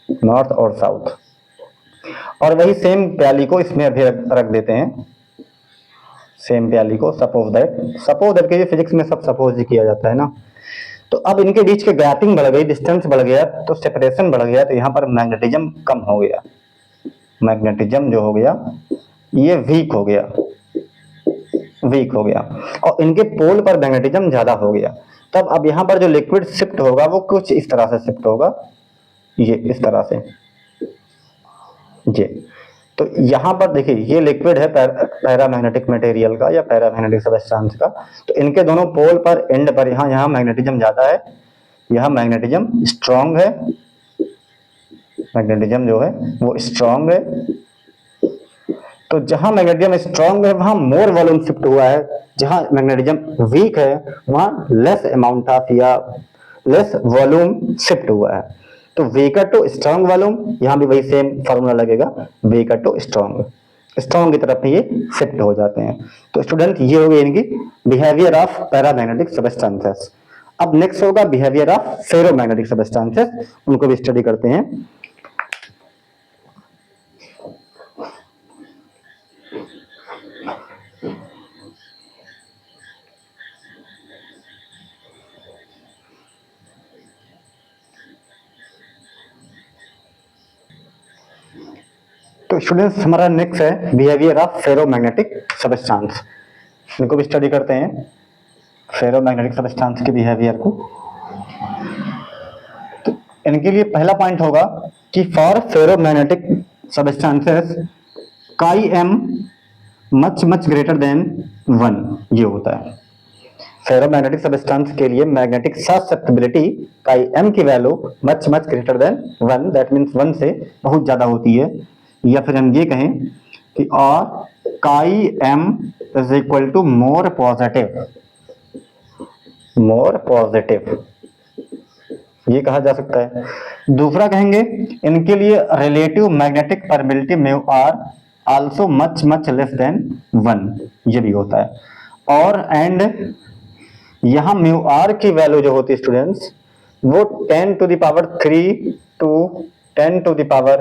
नॉर्थ और साउथ, और वही सेम प्याली को इसमें अभी रख देते हैं, सेम प्याली को। सपोज दैट के फिजिक्स में सब सपोज ही किया जाता है ना। तो अब इनके बीच के गैपिंग बढ़ गई, डिस्टेंस बढ़ गया, तो सेपरेशन बढ़ गया, तो यहाँ पर मैग्नेटिज्म कम हो गया, मैग्नेटिज्म जो हो गया ये वीक हो गया, और इनके पोल पर मैग्नेटिज्म ज्यादा हो गया। तब अब यहाँ पर जो लिक्विड शिफ्ट होगा वो कुछ इस तरह से शिफ्ट होगा, ये इस तरह से जी। तो यहाँ पर देखिए ये लिक्विड है पैरामैग्नेटिक मटेरियल का या पैरामैग्नेटिक सबस्टेंस का, तो इनके दोनों पोल पर एंड पर यहाँ मैग्नेटिज्म ज्यादा है, यहाँ मैग्नेटिज्म स्ट्रॉन्ग है, मैग्नेटिज्म जो है वो स्ट्रॉन्ग है। तो जहां मैग्नेटिज्म स्ट्रॉन्ग है वहां मोर वॉल्यूम शिफ्ट हुआ है, जहां मैग्नेटिज्म वीक है वहां लेस अमाउंट ऑफ या लेस वॉल्यूम शिफ्ट हुआ है। तो वीकर टू स्ट्रॉन्ग वॉल्यूम, यहाँ भी वही सेम फॉर्मूला लगेगा, वीकर टू स्ट्रॉन्ग की तरफ ये शिफ्ट हो जाते हैं। तो स्टूडेंट ये हो गई इनकी बिहेवियर ऑफ पैरामैग्नेटिक सबस्टेंसेस। अब नेक्स्ट होगा बिहेवियर ऑफ फेरोमैग्नेटिक सबस्टेंसेस, उनको भी स्टडी करते हैं। तो स्टूडेंट्स हमारा नेक्स्ट है बिहेवियर ऑफ फेरोमैग्नेटिक सबस्टेंस, इनको भी स्टडी करते हैं, फेरोमैग्नेटिक सबस्टेंस के बिहेवियर को। तो इनके लिए पहला पॉइंट होगा कि for ferromagnetic substances chi am much greater than 1, ये होता है। फेरोमैग्नेटिक सबस्टेंस के लिए मैग्नेटिक ससेप्टिबिलिटी काई एम की value much greater than 1, that means 1 से बहुत ज्यादा होती है। या फिर हम ये कहें कि और chi M is equal to more positive, ये कहा जा सकता है। दूसरा कहेंगे इनके लिए relative magnetic permittivity mu r also much less than 1, ये भी होता है। और एंड यहां म्यू आर की वैल्यू जो होती है स्टूडेंट्स वो 10 to the power 3 to 10 to the power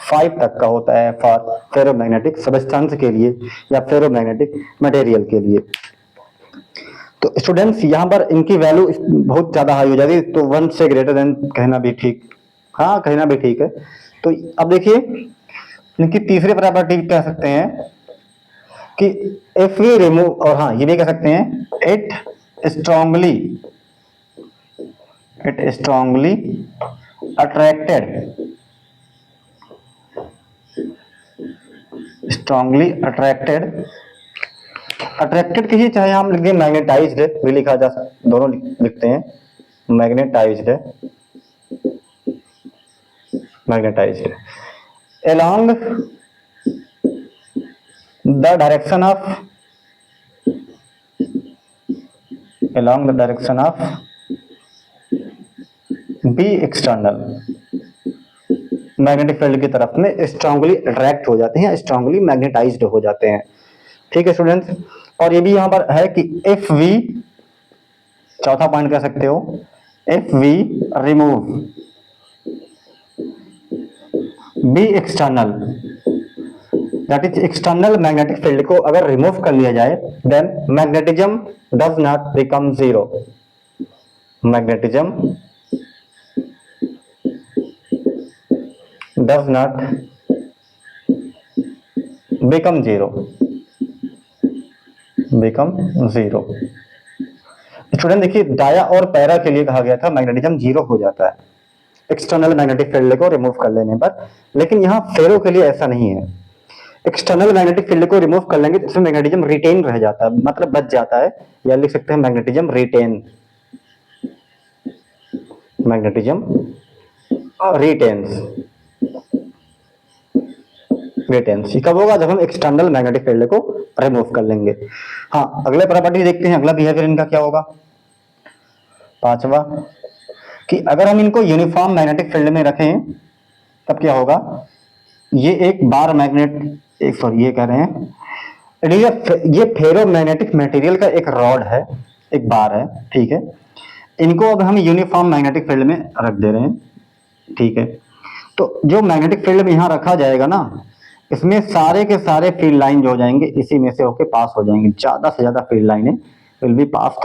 5 तक का होता है फॉर फेरोमैग्नेटिक सबस्टेंस के लिए या फेरोमैग्नेटिक मटेरियल के लिए। तो स्टूडेंट्स यहाँ पर इनकी वैल्यू बहुत ज़्यादा हाई हो जाती है, तो 1 से ग्रेटर देन कहना भी ठीक, हाँ कहना भी ठीक है। तो अब देखिए इनकी तीसरी प्रॉपर्टी कह सकते हैं कि इफ वी रिमूव, और हाँ ये भी कह सकते हैं इट स्ट्रांगली अट्रैक्टेड कहिए, चाहे हम लिख दें मैग्नेटाइज्ड भी लिखा जा सकता, दोनों लिखते हैं, magnetized along the direction of B external, magnetic field की तरफ में स्ट्रांगली अट्रैक्ट हो जाते हैं, स्ट्रांगली मैग्नेटाइज्ड हो जाते हैं। ठीक है स्टूडेंट्स, और ये भी यहां पर है कि इफ वी, चौथा पॉइंट कह सकते हो, if we remove B external, that is external magnetic field को अगर रिमूव कर लिया जाए, then magnetism does not become zero, magnetism does not become zero, student देखिए डाया और पैरा के लिए कहा गया था मैग्नेटिज्म जीरो हो जाता है एक्सटर्नल मैग्नेटिक फील्ड को रिमूव कर लेने पर, लेकिन यहाँ फेरो के लिए ऐसा नहीं है। एक्सटर्नल मैग्नेटिक फील्ड को रिमूव कर लेंगे तो इसमें मैग्नेटिज्म रिटेन रह जाता है, मतलब बच जाता है, या लिख सकते हैं मैग्नेटिज्म रिटेन, रिटेन्स। कब होगा? जब हम एक्सटर्नल मैग्नेटिक फील्ड को रिमूव कर लेंगे। हाँ अगले प्रॉपर्टी देखते हैं, अगला बिहेवियर इनका क्या होगा, पांचवा, कि अगर हम इनको यूनिफॉर्म मैग्नेटिक फील्ड में रखें तब क्या होगा, ये एक बार मैग्नेट, एक सॉरी ये कह रहे हैं, ये फेरोमैग्नेटिक मटेरियल का एक रॉड है, एक बार है, ठीक है, इनको अब हम यूनिफॉर्म मैग्नेटिक फील्ड में रख दे रहे हैं, ठीक है। तो जो मैग्नेटिक फील्ड में यहाँ रखा जाएगा ना, इसमें सारे के सारे फील्ड लाइन जो हो जाएंगे इसी में से होके पास हो जाएंगे, ज्यादा से ज्यादा फील्ड लाइनें will be pass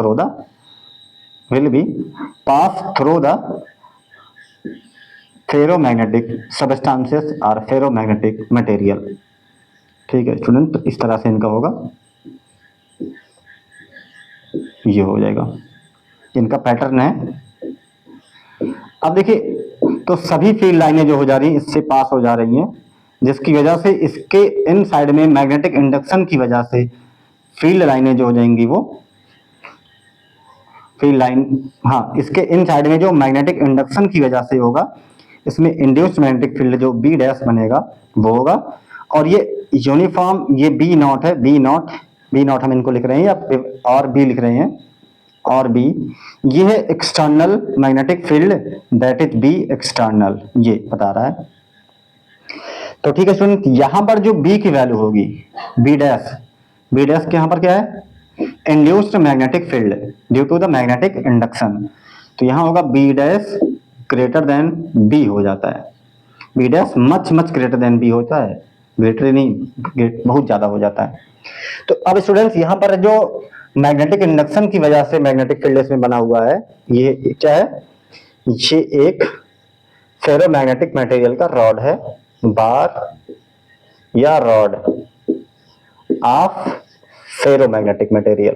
through the ferromagnetic substances और फेरोमैग्नेटिक मटेरियल। ठीक है स्टूडेंट, तो इस तरह से इनका होगा, ये हो जाएगा, इनका पैटर्न है। अब देखिए तो सभी फील्ड लाइनें जो हो जा रही हैं इससे पास हो जा रही हैं, जिसकी वजह से इसके इन साइड में मैग्नेटिक इंडक्शन की वजह से फील्ड लाइनें जो हो जाएंगी वो फील्ड लाइन, हाँ इसके इन साइड में जो मैग्नेटिक इंडक्शन की वजह से होगा, इसमें इंड्यूस्ड मैग्नेटिक फील्ड जो बी डैश बनेगा वो होगा, और ये यूनिफॉर्म, ये बी नॉट है, बी नॉट हम इनको लिख रहे हैं या और बी लिख रहे हैं, और बी, ये है external magnetic field, that is B external, ये बता रहा है। तो ठीक है स्टूडेंट, यहां पर जो बी की वैल्यू होगी, बी डैश के यहां पर क्या है, induced magnetic field due to the magnetic induction, तो यहां होगा B dash greater than B हो जाता है, B dash much greater than B होता है, ग्रेटर नहीं, बहुत ज्यादा हो जाता है। तो अब स्टूडेंट्स यहाँ पर जो मैग्नेटिक इंडक्शन की वजह से मैग्नेटिक फील्ड इसमें बना हुआ है, ये क्या है, ये एक फेरोमैग्नेटिक मटेरियल का रॉड है, बार या रॉड ऑफ फेरोमैग्नेटिक मटेरियल,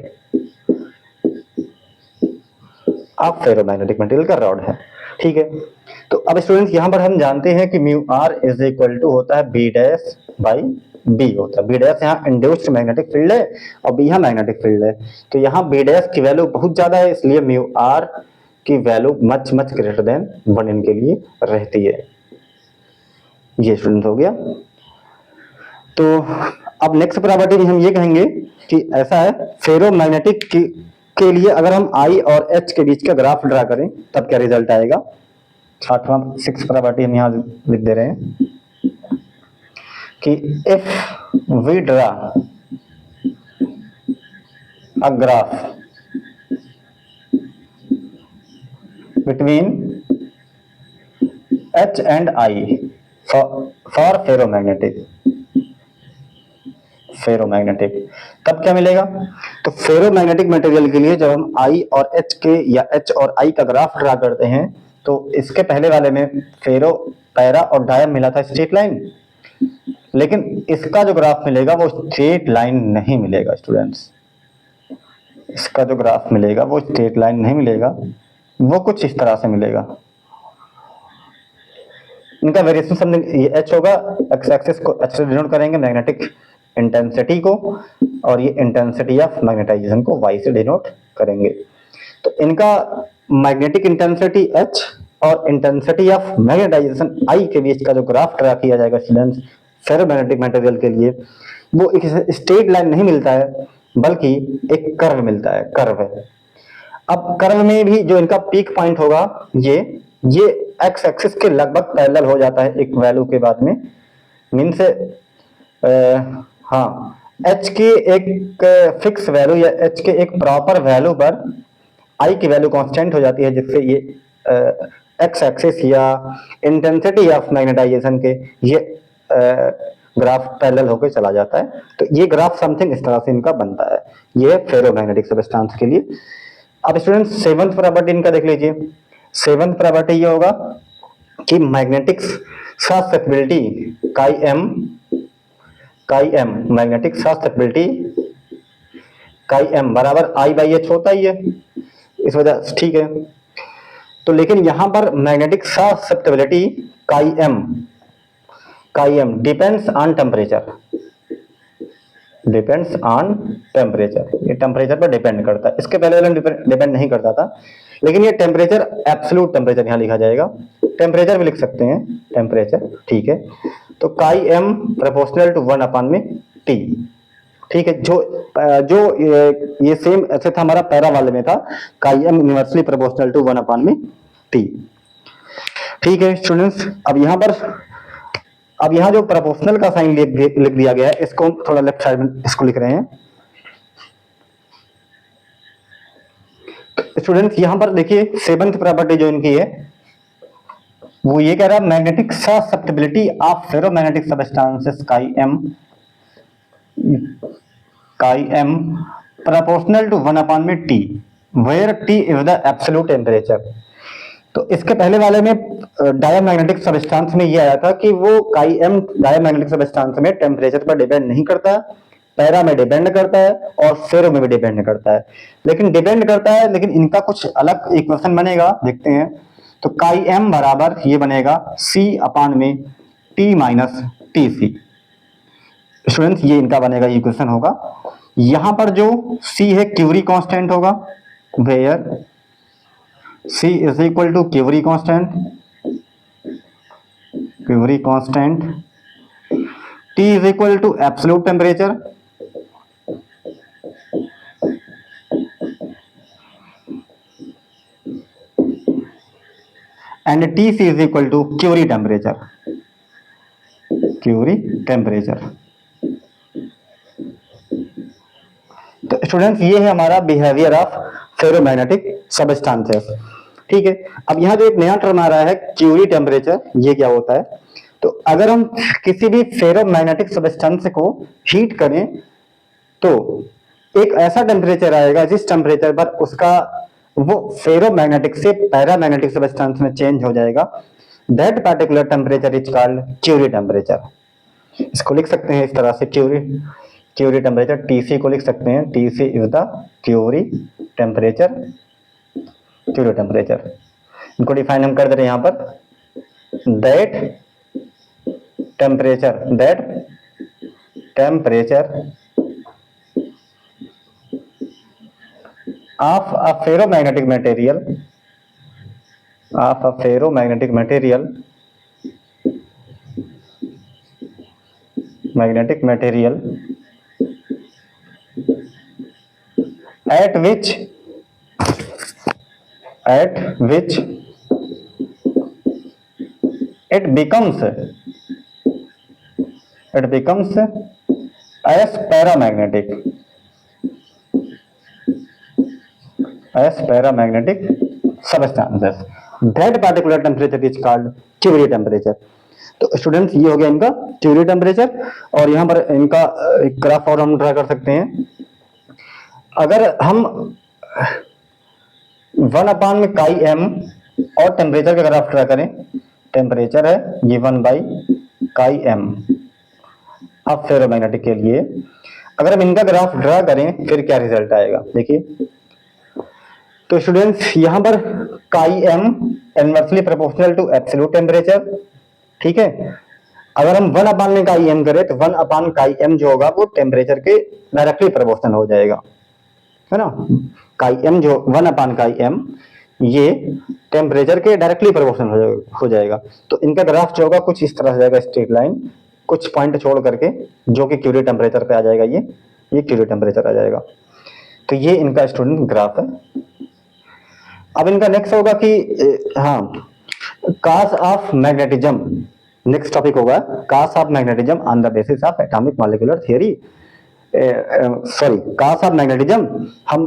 का रॉड है, ठीक है। तो अब स्टूडेंट्स यहाँ पर हम जानते हैं कि mu are is equal to होता है बी डैश बाई बी होता है, बी डैश यहाँ इंड्यूस्ड मैग्नेटिक फील्ड है और बी यहाँ मैग्नेटिक फील्ड है, तो यहाँ बी डैश की वैल्यू बहुत ज्यादा है, इसलिए म्यू आर की वैल्यू मच ग्रेटर देन 1 इनके लिए रहती है। ये स्टूडेंट हो गया। तो अब नेक्स्ट प्रॉपर्टी में हम ये कहेंगे कि ऐसा है, फेरोमैग्नेटिक के लिए अगर हम I और H के बीच का ग्राफ ड्रा करें तब क्या रिजल्ट आएगा, 6th प्रॉपर्टी हम यहाँ लिख दे रहे हैं कि if we draw a graph between H and I for ferromagnetic ferromagnetic. तब क्या मिलेगा? तो फेरोमैग्नेटिक मटेरियल के लिए जब हम आई और एच के या एच और आई का ग्राफ ड्रा करते हैं तो इसके पहले वाले में फेरो, पैरा और डायम मिला था स्ट्रेट लाइन, लेकिन इसका जो ग्राफ मिलेगा वो स्ट्रेट लाइन नहीं मिलेगा स्टूडेंट्स। इसका जो ग्राफ मिलेगा वो स्ट्रेट लाइन नहीं मिलेगा, वो कुछ इस तरह से मिलेगा। इनका वेरिएशन समथिंग ये एच होगा, एक्स एक्सिस को एच से डिनोट करेंगे मैग्नेटिक इंटेंसिटी को, और ये इंटेंसिटी ऑफ मैग्नेटाइजेशन को वाई से डिनोट करेंगे। तो इनका मैग्नेटिक इंटेंसिटी एच और इंटेंसिटी ऑफ मैग्नेटाइजेशन आई के बीच का जो ग्राफ ड्रा किया जाएगा स्टूडेंट्स फेरोमैग्नेटिक मटेरियल के लिए, वो एक स्ट्रेट लाइन नहीं मिलता है बल्कि एक कर्व मिलता है, कर्व है। अब कर्व में भी जो इनका पीक पॉइंट होगा ये एक्स एक्सिस के लगभग पैरेलल हो जाता है एक वैल्यू के बाद में, मीन्स हाँ एच की एक फिक्स वैल्यू या एच के एक प्रॉपर वैल्यू पर आई की वैल्यू कांस्टेंट हो जाती है, जिससे ये एक्स एक्सिस या इंटेंसिटी ऑफ मैग्नेटाइजेशन के ये ग्राफ पैरेलल होकर चला जाता है। तो ये ग्राफ समथिंग इस तरह से इनका बनता है, ये फेरोमैग्नेटिक सबस्टेंस के लिए। अब स्टूडेंट्स सेवंथ प्रॉपर्टी इनका देख लीजिए। सेवंथ प्रॉपर्टी ये होगा कि magnetic susceptibility chi m magnetic susceptibility chi M बराबर आई बाई एच होता ही है इस वजह से, ठीक है। तो लेकिन यहां पर magnetic susceptibility chi m depends on temperature, depends on temperature, ये टेम्परेचर पर डिपेंड करता है। इसके पहले वाले डिपेंड नहीं करता था, लेकिन ये टेम्परेचर एब्सोल्यूट टेम्परेचर यहां लिखा जाएगा, टेम्परेचर भी लिख सकते हैं टेम्परेचर, ठीक है। तो chi M proportional to 1 upon में टी, ठीक है। जो ये सेम ऐसे था हमारा पैरा वाले में था, chi m inversely proportional to 1 upon में टी, ठीक है स्टूडेंट्स। अब यहाँ जो प्रोपोर्शनल का साइन लिख दिया गया है, इसको थोड़ा लेफ्ट साइड में इसको लिख रहे हैं। स्टूडेंट्स यहाँ पर देखिए सेवंथ प्रॉपर्टी जो इनकी है वो ये कह रहा है magnetic susceptibility of ferromagnetic substances chi M proportional to 1 upon में T, where T is the absolute temperature. तो इसके पहले वाले में डायमैग्नेटिक सबस्टेंस में ये आया था कि वो काई एम डायमैग्नेटिक सबस्टेंस में टेम्परेचर पर डिपेंड नहीं करता, पैरा में डिपेंड करता है और फेरो में भी डिपेंड करता है, लेकिन डिपेंड करता है, लेकिन इनका कुछ अलग इक्वेशन बनेगा, देखते हैं। तो काई एम बराबर ये बनेगा सी अपॉन में T minus T C. Students ये इनका बनेगा इक्वेशन होगा। यहां पर जो सी है क्यूरी कांस्टेंट होगा, where C is equal to Curie constant, T is equal to absolute temperature, and Tc is equal to Curie temperature, तो स्टूडेंट्स ये है हमारा बिहेवियर ऑफ फेरोमैग्नेटिक सबस्टेंसेस, ठीक है। अब यहाँ जो एक नया टर्म आ रहा है क्यूरी टेम्परेचर, ये क्या होता है? तो अगर हम किसी भी फेरोमैग्नेटिक सबस्टेंस को हीट करें तो एक ऐसा टेम्परेचर आएगा जिस टेम्परेचर पर उसका वो फेरोमैग्नेटिक से पैरामैग्नेटिक सबस्टेंस में चेंज हो जाएगा। That particular temperature is called Curie temperature. इसको लिख सकते हैं इस तरह से, क्यूरी टेम्परेचर, टीसी को लिख सकते हैं, TC is the Curie temperature, इनको डिफाइन हम कर दे रहे हैं यहां पर। That temperature of a ferromagnetic material at which it becomes as paramagnetic substances. That particular temperature is called Curie temperature. तो स्टूडेंट्स ये हो गया इनका क्यूरी टेम्परेचर। और यहाँ पर इनका एक ग्राफ और हम ड्रा कर सकते हैं। अगर हम 1 में काई एम और टेम्परेचर का ग्राफ ड्रा करें, टेम्परेचर है ये 1/काई एम अब फेरोमैग्नेटिक के लिए, अगर हम इनका ग्राफ ड्रा करें फिर क्या रिजल्ट आएगा देखिए। तो स्टूडेंट्स यहाँ पर chi m inversely proportional to absolute temperature, ठीक है। अगर हम 1 में काई एम करें तो 1/काई एम जो होगा वो टेम्परेचर के डायरेक्टली प्रोपोर्शनल हो जाएगा, है ना। काई एम जो 1/काई एम ये टेम्परेचर के डायरेक्टली प्रोपोर्शनल हो जाएगा। तो इनका ग्राफ जो होगा कुछ इस तरह से जाएगा, स्ट्रेट लाइन, कुछ पॉइंट छोड़ करके, जो कि क्यूरी टेम्परेचर पे आ जाएगा। ये क्यूरी टेम्परेचर आ जाएगा। तो ये इनका स्टूडेंट ग्राफ है। अब इनका नेक्स्ट होगा कि हाँ, cause of magnetism, next topic होगा cause of magnetism on the basis of atomic molecular theory. Sorry, cause of magnetism हम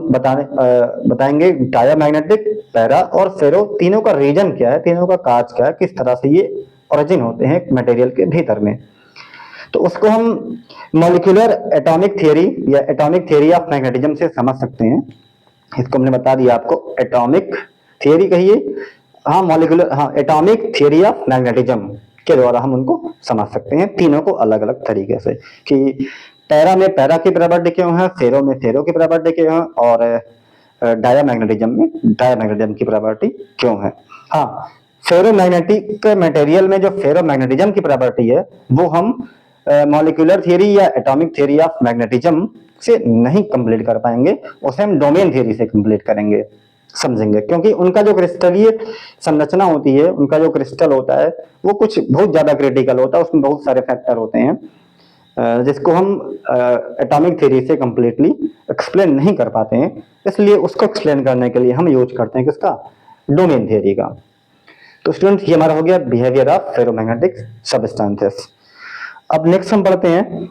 बताएंगे डायामैग्नेटिक, पैरा और फेरो तीनों का रीजन क्या है, तीनों का काज क्या है, किस तरह से ये ओरिजिन होते हैं मटेरियल के भीतर में। तो उसको हम मॉलिक्यूलर एटॉमिक थियरी या एटॉमिक थियरी ऑफ मैग्नेटिज्म से समझ सकते हैं। इसको हमने बता दिया आपको, एटॉमिक थियरी कहिए, हाँ मॉलिक्यूलर, हाँ एटॉमिक थियरी ऑफ मैग्नेटिज्म के द्वारा हम उनको समझ सकते हैं तीनों को अलग अलग तरीके से, कि पैरा में पैरा की प्रॉपर्टी क्यों है, फेरो में फेरो की प्रॉपर्टी क्यों है, और डायामैग्नेटिज्म में डायामैग्नेटिज्म की प्रॉपर्टी क्यों है। हाँ, फेरोमैग्नेटिक मटेरियल में जो फेरोमैग्नेटिज्म की प्रॉपर्टी है वो हम मॉलिक्यूलर थियरी या एटॉमिक थियरी ऑफ मैग्नेटिज्म से नहीं कंप्लीट कर पाएंगे, उसे हम डोमेन थियरी से कंप्लीट करेंगे, समझेंगे। क्योंकि उनका जो क्रिस्टलीय संरचना होती है, उनका जो क्रिस्टल होता है वो कुछ बहुत ज्यादा क्रिटिकल होता है, उसमें बहुत सारे फैक्टर होते हैं जिसको हम एटॉमिक थ्योरी से कंप्लीटली एक्सप्लेन नहीं कर पाते हैं। इसलिए उसको एक्सप्लेन करने के लिए हम यूज करते हैं किसका, डोमेन थ्योरी का। तो स्टूडेंट्स ये हमारा हो गया बिहेवियर ऑफ फेरोमैग्नेटिक सब्सटेंसेस। अब नेक्स्ट हम पढ़ते हैं